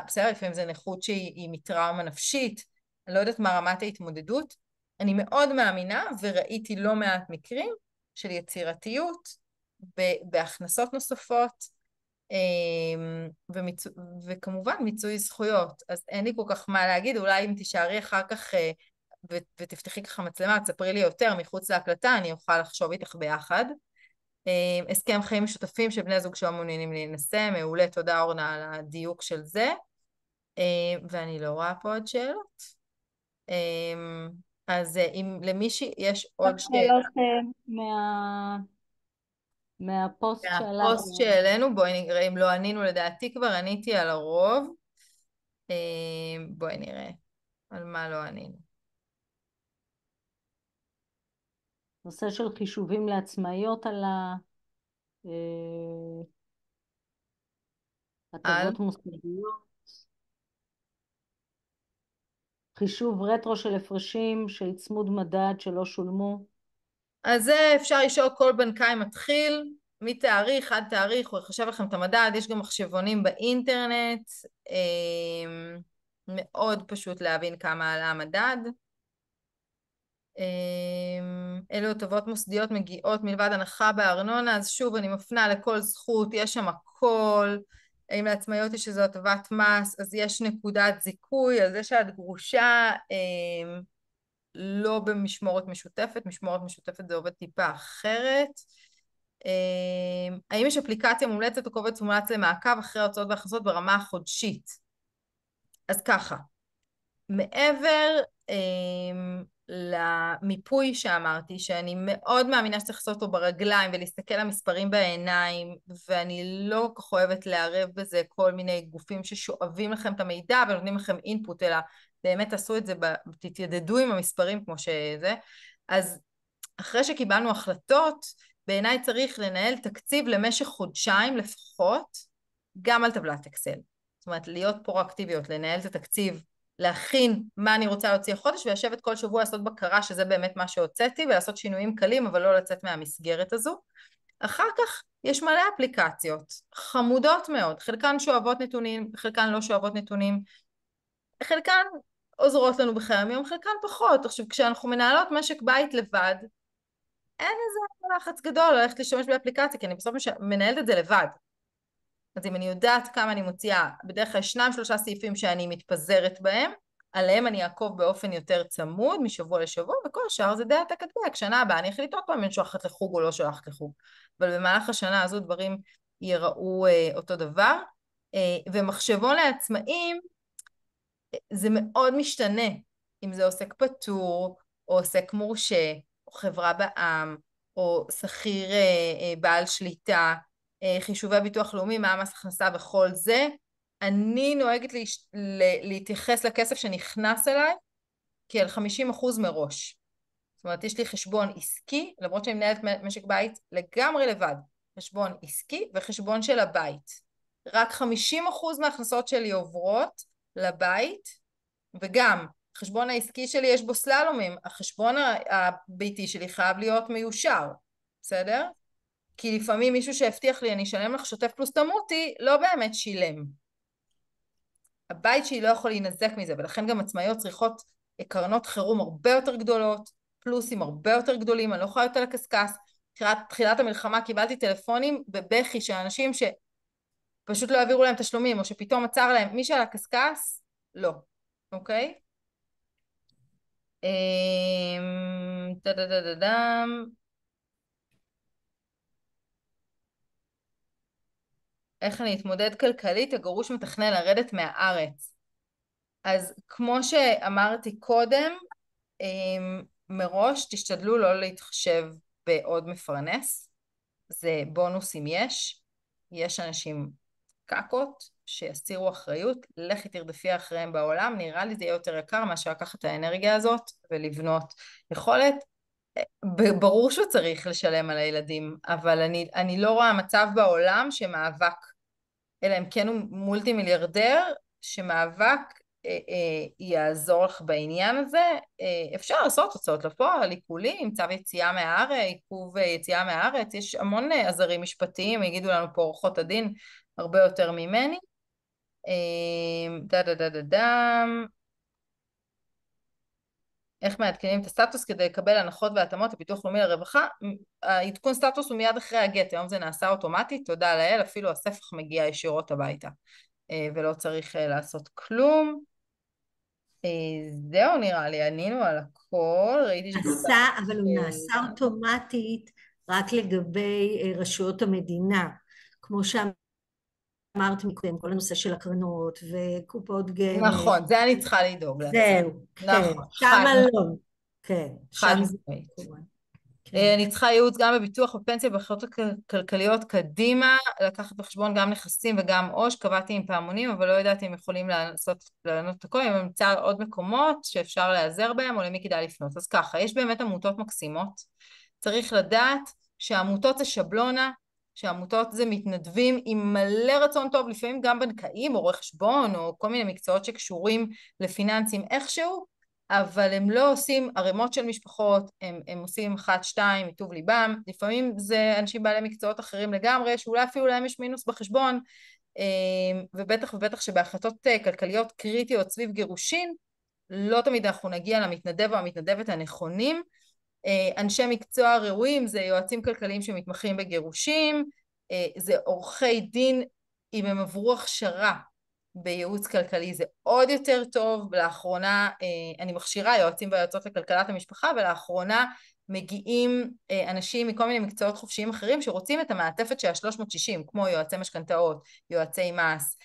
בסדר, לפעמים זה נכות שהיא מטראומה נפשית, אני לא יודעת מה רמת ההתמודדות, אני מאוד מאמינה וראיתי לא מעט מקרים של יצירתיות בהכנסות נוספות, וכמובן מיצוי זכויות. אז אין לי כל כך מה להגיד, אולי אם תישארי אחר כך ותפתחי ככה מצלמה, תספרי לי יותר מחוץ להקלטה, אני אוכל לחשוב איתך ביחד. הסכם חיים משותפים של בני זוג שלא מעוניינים להינשא, מעולה, תודה אורנה על הדיוק של זה, ואני לא רואה פה עוד שאלות. אז אם למישהי יש עוד שאלות מהפוסט שעלה. מהפוסט שהעלינו, בואי נראה, אם לא ענינו לדעתי כבר עניתי על הרוב. בואי נראה על מה לא ענינו. נושא של חישובים לעצמאיות על הטבות מוסדיות. חישוב רטרו של הפרשים של צמוד מדד שלא שולמו. אז זה אפשר לשאול כל בנקאי מתחיל, מתאריך עד תאריך, הוא יחשב לכם את המדד, יש גם מחשבונים באינטרנט, מאוד פשוט להבין כמה עלה המדד. אלו הטבות מוסדיות מגיעות מלבד הנחה בארנונה, אז שוב אני מפנה לכל זכות, יש שם הכל, אם לעצמאיות יש איזו הטבת מס, אז יש נקודת זיכוי, אז זה שאת גרושה, לא במשמורת משותפת, משמורת משותפת זה עובד טיפה אחרת. האם יש אפליקציה מומלצת או קובץ מומלץ למעקב אחרי ההוצאות וההכנסות ברמה החודשית? אז ככה, מעבר למיפוי שאמרתי, שאני מאוד מאמינה שצריך לעשות אותו ברגליים ולהסתכל על המספרים בעיניים, ואני לא כל כך אוהבת לערב בזה כל מיני גופים ששואבים לכם את המידע ונותנים לכם אינפוט, אלא באמת תעשו את זה, תתיידדו עם המספרים כמו שזה. אז אחרי שקיבלנו החלטות, בעיניי צריך לנהל תקציב למשך חודשיים לפחות, גם על טבלת אקסל. זאת אומרת, להיות פרואקטיביות, לנהל את התקציב, להכין מה אני רוצה להוציא החודש, ולשבת כל שבוע לעשות בקרה שזה באמת מה שהוצאתי, ולעשות שינויים קלים, אבל לא לצאת מהמסגרת הזו. אחר כך יש מלא אפליקציות, חמודות מאוד, חלקן שואבות נתונים, חלקן לא שואבות נתונים, חלקן עוזרות לנו בחיי היום, חלקן פחות. עכשיו, כשאנחנו מנהלות משק בית לבד, אין איזה לחץ גדול ללכת להשתמש באפליקציה, כי אני בסוף מנהלת את זה לבד. אז אם אני יודעת כמה אני מוציאה, בדרך כלל 2-3 סעיפים שאני מתפזרת בהם, עליהם אני אעקוב באופן יותר צמוד, משבוע לשבוע, וכל השאר זה דאטה כתבק. שנה הבאה אני אחליט עוד פעם אם שולחת לחוג או לא שולחת לחוג. אבל במהלך השנה הזו דברים ייראו אותו דבר. ומחשבון לעצמאים, זה מאוד משתנה, אם זה עוסק פטור, או עוסק מורשה, או חברה בע"מ, או שכיר בעל שליטה, חישובי ביטוח לאומי, מה מס הכנסה וכל זה. אני נוהגת להתייחס לכסף שנכנס אליי כאל 50% מראש. זאת אומרת, יש לי חשבון עסקי, למרות שאני מנהלת משק בית לגמרי לבד, חשבון עסקי וחשבון של הבית. רק 50% מההכנסות שלי עוברות לבית, וגם החשבון העסקי שלי יש בו סללומים, החשבון הביתי שלי חייב להיות מיושר, בסדר? כי לפעמים מישהו שהבטיח לי אני אשלם לך שוטף פלוס תמותי, לא באמת שילם. הבית שלי לא יכול להינזק מזה, ולכן גם עצמאיות צריכות קרנות חירום הרבה יותר גדולות, פלוסים הרבה יותר גדולים, אני לא יכולה יותר לקסקס. תחילת המלחמה קיבלתי טלפונים בבכי של אנשים שפשוט לא העבירו להם תשלומים, או שפתאום עצר להם, מי שעל הקסקס, לא, אוקיי? איך אני אתמודד כלכלית? הגרוש מתכנן לרדת מהארץ. אז כמו שאמרתי קודם, מראש תשתדלו לא להתחשב בעוד מפרנס, זה בונוס אם יש אנשים קקות שיסירו אחריות, לכי תרדפי אחריהם בעולם, נראה לי זה יהיה יותר יקר מאשר לקחת את האנרגיה הזאת ולבנות יכולת. ברור שהוא צריך לשלם על הילדים, אבל אני לא רואה מצב בעולם שמאבק, אלא אם כן הוא מולטי מיליארדר, שמאבק יעזור לך בעניין הזה. אפשר לעשות הוצאות לפועל, עיקולים, צו יציאה מהארץ, עיכוב יציאה מהארץ, יש המון עזרים משפטיים, יגידו לנו פה עורכות הדין הרבה יותר ממני. איך מעדכנים את הסטטוס כדי לקבל הנחות והתאמות לביטוח לאומי לרווחה? העדכון סטטוס הוא מיד אחרי הגט, היום זה נעשה אוטומטית, תודה לאל, אפילו הספח מגיע ישירות הביתה, ולא צריך לעשות כלום. זהו נראה לי, ענינו על הכל, ראיתי אבל הוא נעשה אוטומטית רק לגבי רשויות המדינה, כמו שאמרתי מקודם, כל הנושא של הקרנות וקופות גמל. נכון, זה אני צריכה לדאוג לעצמי. זהו, כן, נכון, שם לא, כן, שם זה קורה. אני צריכה ייעוץ גם בביטוח ופנסיה בהחלטות כלכליות קדימה, לקחת בחשבון גם נכסים וגם עו"ש, קבעתי עם פעמונים, אבל לא יודעת אם יכולים לענות את הכל, אם נמצא עוד מקומות שאפשר להיעזר בהם, או למי כדאי לפנות. אז ככה, יש באמת עמותות מקסימות, צריך לדעת שהעמותות זה שבלונה, שהעמותות זה מתנדבים עם מלא רצון טוב, לפעמים גם בנקאים או רואי חשבון, או כל מיני מקצועות שקשורים לפיננסים איכשהו, אבל הם לא עושים ערימות של משפחות, הם עושים 1-2 מטוב ליבם, לפעמים זה אנשים בעלי מקצועות אחרים לגמרי, שאולי אפילו להם יש מינוס בחשבון, ובטח ובטח שבהחלטות כלכליות קריטיות סביב גירושין, לא תמיד אנחנו נגיע למתנדב או המתנדבת הנכונים. אנשי מקצוע ראויים זה יועצים כלכליים שמתמחים בגירושים, זה עורכי דין אם הם עברו הכשרה בייעוץ כלכלי, זה עוד יותר טוב. לאחרונה אני מכשירה יועצים ויועצות לכלכלת המשפחה, ולאחרונה מגיעים אנשים מכל מיני מקצועות חופשיים אחרים שרוצים את המעטפת של ה-360, כמו יועצי משכנתאות, יועצי מס,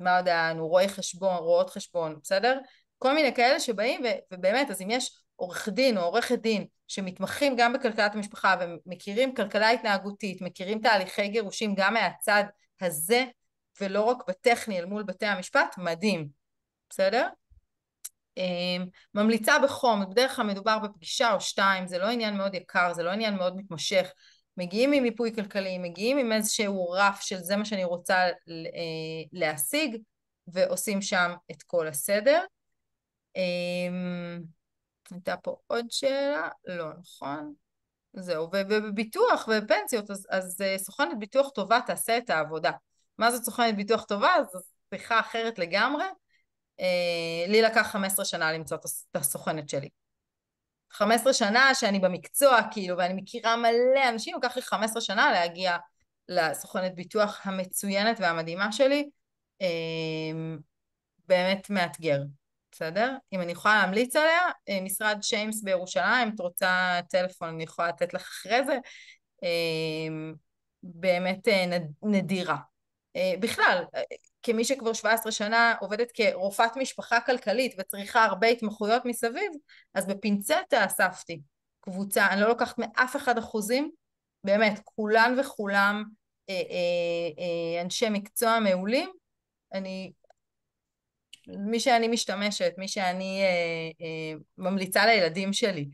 מה עוד היה, רואי חשבון, רואות חשבון, בסדר? כל מיני כאלה שבאים, ובאמת, אז אם יש עורך דין או עורכת דין שמתמחים גם בכלכלת המשפחה ומכירים כלכלה התנהגותית, מכירים תהליכי גירושים גם מהצד הזה, ולא רק בטכני אל מול בתי המשפט, מדהים, בסדר? ממליצה בחום, בדרך כלל מדובר בפגישה או 2, זה לא עניין מאוד יקר, זה לא עניין מאוד מתמשך, מגיעים עם מיפוי כלכלי, מגיעים עם איזשהו רף של זה מה שאני רוצה להשיג, ועושים שם את כל הסדר. הייתה פה עוד שאלה? לא, נכון? זהו, ובביטוח ובפנסיות, אז סוכנת ביטוח טובה תעשה את העבודה. מה זאת סוכנת ביטוח טובה? זו שיחה אחרת לגמרי. לי לקח 15 שנה למצוא את הסוכנת שלי. 15 שנה שאני במקצוע, כאילו, ואני מכירה מלא אנשים, לקח לי 15 שנה להגיע לסוכנת ביטוח המצוינת והמדהימה שלי. באמת מאתגר, בסדר? אם אני יכולה להמליץ עליה, משרד שיימס בירושלים, את רוצה טלפון, אני יכולה לתת לך אחרי זה, באמת נדירה. בכלל, כמי שכבר 17 שנה עובדת כרופאת משפחה כלכלית וצריכה הרבה התמחויות מסביב, אז בפינצטה אספתי קבוצה, אני לא לוקחת מאף אחד אחוזים, באמת, כולן וכולם אנשי מקצוע מעולים, מי שאני משתמשת, מי שאני ממליצה לילדים שלי,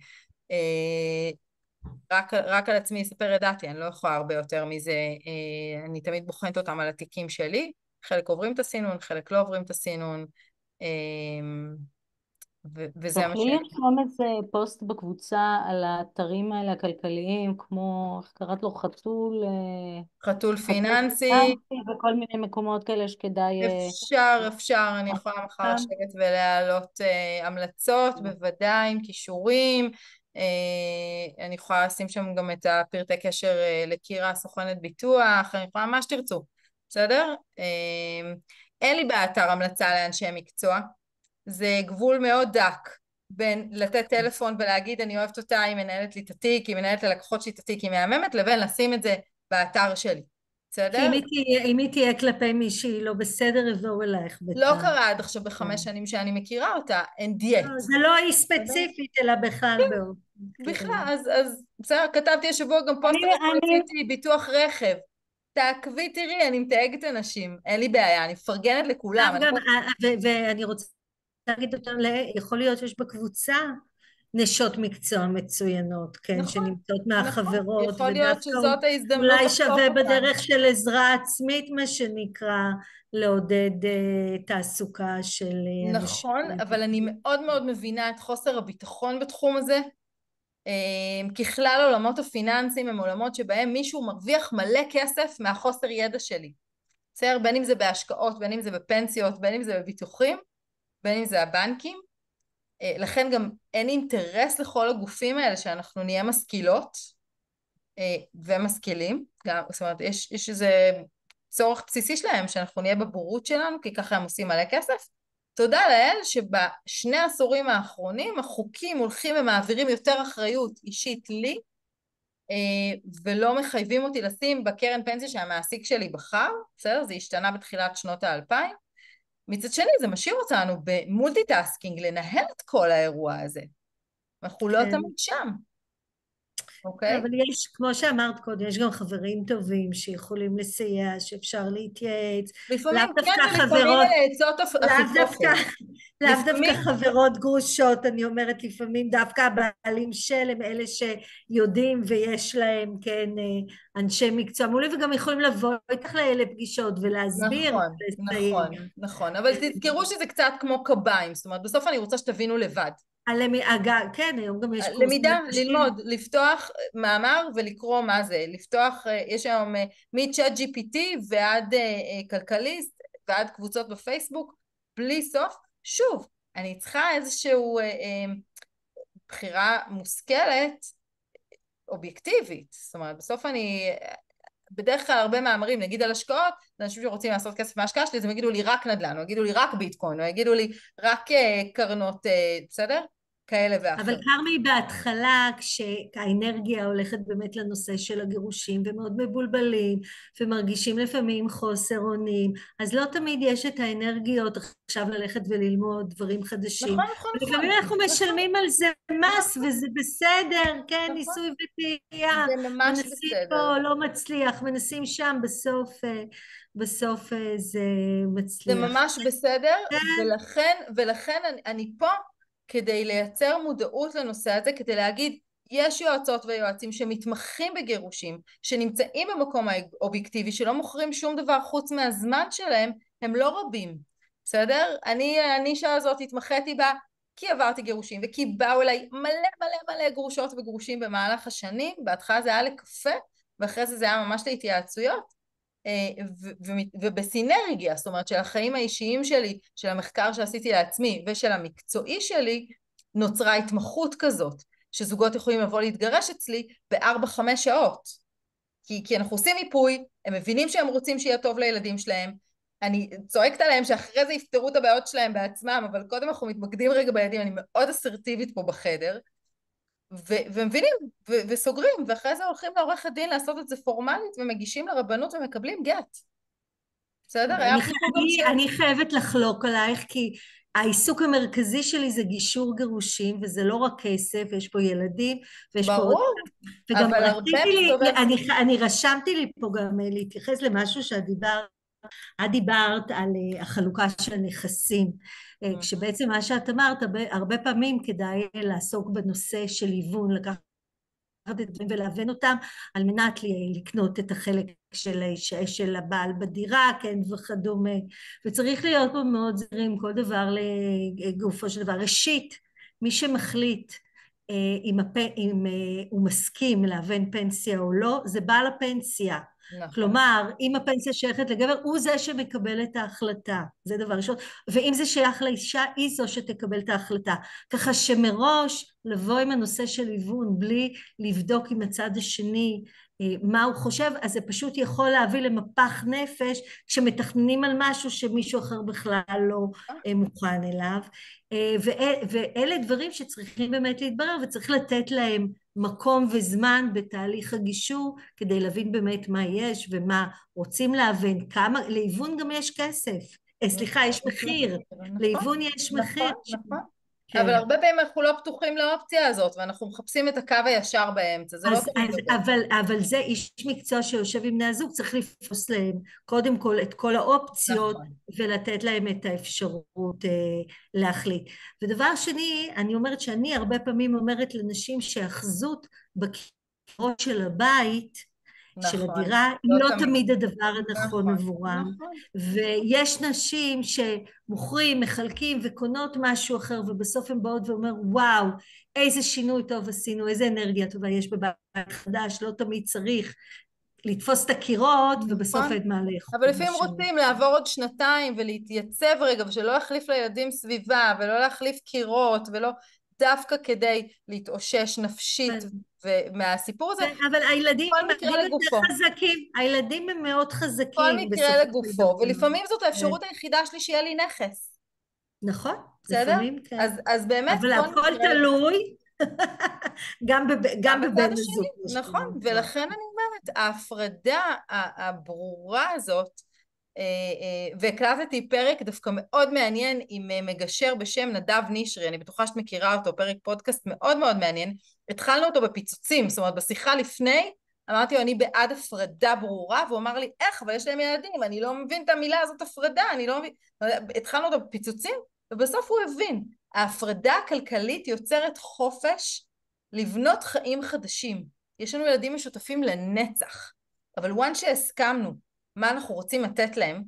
רק על עצמי אספר את דעתי, אני לא יכולה הרבה יותר מזה, אני תמיד בוחנת אותם על התיקים שלי, חלק עוברים את הסינון, חלק לא עוברים את הסינון, וזה מה תוכלי לרשום איזה פוסט בקבוצה על האתרים האלה הכלכליים, כמו, איך קראת לו, חתול חתול פיננסי, פיננסי וכל מיני מקומות כאלה שכדאי... אפשר, אני יכולה מחר לשבת ולהעלות המלצות, בוודאי, עם כישורים, אני יכולה לשים שם גם את הפרטי קשר לקירה, סוכנת ביטוח, אני יכולה מה שתרצו, בסדר? אין לי באתר המלצה לאנשי מקצוע, זה גבול מאוד דק בין לתת טלפון ולהגיד אני אוהבת אותה, היא מנהלת לי את התיק, היא מנהלת ללקוחות שלי את התיק, היא מהממת, לבין לשים את זה באתר שלי, כי בסדר? אם היא תהיה כלפי מישהי לא בסדר, יבואו אלייך לא בטעם. קרה עד עכשיו ב5 שנים שאני מכירה אותה, אין דיאט. זה לא היא ספציפית, אלא בכלל באופן בכלל, אז בסדר, כתבתי השבוע גם פוסט רציתי ביטוח רכב. תעקבי, תראי, אני מתייגת אנשים, אין לי בעיה, אני מפרגנת לכולם. ואני רוצה להגיד אותם, יכול להיות שיש בקבוצה נשות מקצוע מצוינות, כן, נכון, שנמצאות נכון, מהחברות, יכול להיות ודווקא שזאת ההזדמנות אולי לחשוף שווה אותם. בדרך של עזרה עצמית, מה שנקרא, לעודד תעסוקה של אנשים. נכון, אבל אני מאוד מאוד מבינה את חוסר הביטחון בתחום הזה. ככלל עולמות הפיננסים הם עולמות שבהם מישהו מרוויח מלא כסף מהחוסר ידע שלי. בסדר, בין אם זה בהשקעות, בין אם זה בפנסיות, בין אם זה בביטוחים, בין אם זה הבנקים. לכן גם אין אינטרס לכל הגופים האלה שאנחנו נהיה משכילות ומשכילים. זאת אומרת, יש איזה צורך בסיסי שלהם שאנחנו נהיה בבורות שלנו, כי ככה הם עושים מלא כסף. תודה לאל שבשני העשורים האחרונים החוקים הולכים ומעבירים יותר אחריות אישית לי, ולא מחייבים אותי לשים בקרן פנסיה שהמעסיק שלי בחר, בסדר? זה השתנה בתחילת שנות ה-2000. מצד שני זה משאיר אותנו במולטיטאסקינג לנהל את כל האירוע הזה. אנחנו לא תמיד שם. אוקיי? אבל יש, כמו שאמרת קודם, יש גם חברים טובים שיכולים לסייע, שאפשר להתייעץ. לפעמים כן, ולפעמים אלה עצות אחיתופל. לאו דווקא חברות גרושות, אני אומרת, לפעמים דווקא הבעלים של הם אלה שיודעים ויש להם, כן, אנשי מקצוע מעולים, וגם יכולים לבוא איתך לפגישות ולהסביר. נכון, אבל תזכרו שזה קצת כמו קביים, זאת אומרת, בסוף אני רוצה שתבינו לבד. כן, היום גם יש קורס למידה, ללמוד, לפתוח מאמר ולקרוא מה זה, לפתוח, יש היום מ-Chat GPT ועד כלכליסט ועד קבוצות בפייסבוק, בלי סוף. שוב, אני צריכה איזשהו בחירה מושכלת, אובייקטיבית, זאת אומרת, בסוף אני, בדרך כלל הרבה מאמרים, נגיד על השקעות, אנשים שרוצים לעשות כסף מההשקעה שלי, אז הם יגידו לי רק נדל"ן, או יגידו לי רק ביטקוין, או יגידו לי רק קרנות, בסדר? כאלה ואחרים. אבל כרמי בהתחלה, כשהאנרגיה הולכת באמת לנושא של הגירושים, ומאוד מבולבלים, ומרגישים לפעמים חוסר אונים, אז לא תמיד יש את האנרגיות עכשיו ללכת וללמוד דברים חדשים. נכון. לפעמים אנחנו משלמים על זה מס, וזה בסדר, כן, ניסוי וטעייה. זה ממש בסדר. מנסים פה, לא מצליח, מנסים שם, בסוף זה מצליח. זה ממש בסדר, ולכן אני פה, כדי לייצר מודעות לנושא הזה, כדי להגיד, יש יועצות ויועצים שמתמחים בגירושים, שנמצאים במקום האובייקטיבי, שלא מוכרים שום דבר חוץ מהזמן שלהם, הם לא רבים, בסדר? הנישה הזאת התמחיתי בה, כי עברתי גירושים, וכי באו אליי מלא גרושות וגרושים במהלך השנים, בהתחלה זה היה לקפה, ואחרי זה היה ממש להתייעצויות, ובסינרגיה, זאת אומרת של החיים האישיים שלי, של המחקר שעשיתי לעצמי ושל המקצועי שלי, נוצרה התמחות כזאת, שזוגות יכולים לבוא להתגרש אצלי ב4-5 שעות. כי אנחנו עושים מיפוי, הם מבינים שהם רוצים שיהיה טוב לילדים שלהם, אני צועקת עליהם שאחרי זה יפתרו את הבעיות שלהם בעצמם, אבל קודם אנחנו מתמקדים רגע בילדים, אני מאוד אסרטיבית פה בחדר, ומבינים, וסוגרים, ואחרי זה הולכים לעורך הדין לעשות את זה פורמלית, ומגישים לרבנות ומקבלים גט. בסדר? אני חייבת לחלוק עלייך, כי העיסוק המרכזי שלי זה גישור גירושים, וזה לא רק כסף, יש פה ילדים, ויש פה... ברור, וגם אני רשמתי לי פה גם להתייחס למשהו שאת דיברת על החלוקה של הנכסים, כשבעצם מה שאת אמרת, הרבה פעמים כדאי לעסוק בנושא של היוון, לקחת ולהבן אותם על מנת לקנות את החלק של הבעל בדירה, כן, וכדומה. וצריך להיות פה מאוד זהירים, כל דבר לגופו של דבר. ראשית, מי שמחליט אם הוא מסכים להבן פנסיה או לא, זה בעל הפנסיה. נכון. כלומר, אם הפנסיה שייכת לגבר, הוא זה שמקבל את ההחלטה. זה דבר ראשון. ואם זה שייך לאישה, היא זו שתקבל את ההחלטה. ככה שמראש לבוא עם הנושא של היוון, בלי לבדוק עם הצד השני מה הוא חושב, אז זה פשוט יכול להביא למפח נפש, כשמתכננים על משהו שמישהו אחר בכלל לא מוכן אליו. ואלה דברים שצריכים באמת להתברר, וצריך לתת להם מקום וזמן בתהליך הגישור, כדי להבין באמת מה יש ומה רוצים להבין, כמה, להיוון גם יש כסף, סליחה, יש מחיר, להיוון יש מחיר. נכון. אבל הרבה פעמים אנחנו לא פתוחים לאופציה הזאת, ואנחנו מחפשים את הקו הישר באמצע, זה לא תמיד עובד. אבל זה איש מקצוע שיושב עם בני הזוג, צריך לפרוס להם קודם כל את כל האופציות, ולתת להם את האפשרות להחליט. ודבר שני, אני אומרת שאני הרבה פעמים אומרת לנשים שהאחזות בקירות של הבית, של הדירה, היא לא תמיד הדבר הנכון עבורם. ויש נשים שמוכרים, מחלקים וקונות משהו אחר, ובסוף הן באות ואומר, וואו, איזה שינוי טוב עשינו, איזה אנרגיה טובה יש בבית חדש, לא תמיד צריך לתפוס את הקירות, ובסוף אין מה לאכול. אבל לפעמים רוצים לעבור עוד שנתיים, ולהתייצב רגע, ושלא להחליף לילדים סביבה, ולא להחליף קירות, ולא דווקא כדי להתאושש נפשית, ומהסיפור הזה, אבל הילדים כל מקרה לגופו. חזקים, הילדים הם מאוד חזקים. כל מקרה לגופו, ולפעמים זאת האפשרות היחידה שלי שיהיה לי נכס. נכון, לפעמים כן. אז באמת אבל הכל תלוי, גם בבן הזוג. נכון, ולכן אני אומרת, ההפרדה הברורה הזאת, והקלטתי פרק דווקא מאוד מעניין עם מגשר בשם נדב נשרי, אני בטוחה שאת מכירה אותו, פרק פודקאסט מאוד מאוד מעניין, התחלנו אותו בפיצוצים, זאת אומרת בשיחה לפני, אמרתי לו אני בעד הפרדה ברורה, והוא אמר לי איך, אבל יש להם ילדים, אני לא מבין את המילה הזאת הפרדה, אני לא מבין, התחלנו אותו בפיצוצים, ובסוף הוא הבין, ההפרדה הכלכלית יוצרת חופש לבנות חיים חדשים, יש לנו ילדים משותפים לנצח, אבל once שהסכמנו מה אנחנו רוצים לתת להם,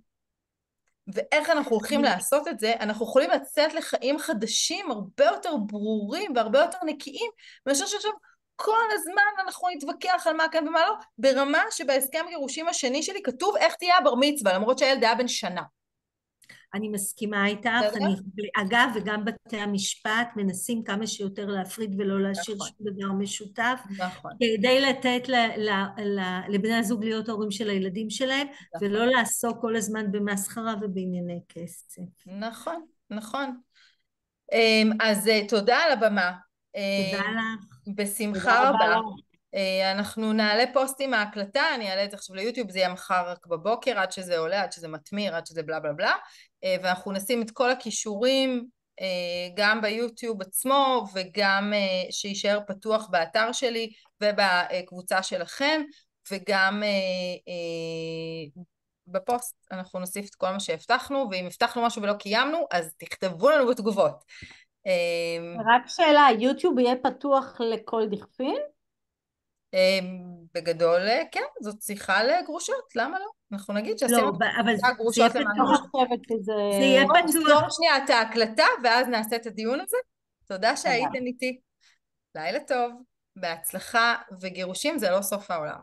ואיך אנחנו הולכים לעשות את זה, אנחנו יכולים לצאת לחיים חדשים, הרבה יותר ברורים, והרבה יותר נקיים, מאשר שעכשיו כל הזמן אנחנו נתווכח על מה כן ומה לא, ברמה שבהסכם גירושים השני שלי כתוב איך תהיה הבר מצווה, למרות שהילד היה בן שנה. אני מסכימה איתך, אגב, וגם בתי המשפט מנסים כמה שיותר להפריד ולא להשאיר שום דבר משותף, כדי לתת לבני הזוג להיות ההורים של הילדים שלהם, ולא לעסוק כל הזמן במסחרה ובענייני כסף. נכון, נכון. אז תודה על הבמה. תודה לך. בשמחה רבה. אנחנו נעלה פוסטים מההקלטה, אני אעלה את זה עכשיו ליוטיוב, זה יהיה מחר רק בבוקר, עד שזה עולה, עד שזה מתמיר, עד שזה בלה בלה בלה, ואנחנו נשים את כל הכישורים גם ביוטיוב עצמו, וגם שישאר פתוח באתר שלי ובקבוצה שלכם, וגם בפוסט אנחנו נוסיף את כל מה שהבטחנו, ואם הבטחנו משהו ולא קיימנו, אז תכתבו לנו בתגובות. רק שאלה, יוטיוב יהיה פתוח לכל דכפין? בגדול, כן, זאת שיחה לגרושות, למה לא? אנחנו נגיד שעשינו את הגרושות למען זה יהיה פתוח. נסגור שנייה את ההקלטה, ואז נעשה את הדיון הזה. תודה שהייתם איתי. לילה טוב, בהצלחה, וגירושים זה לא סוף העולם.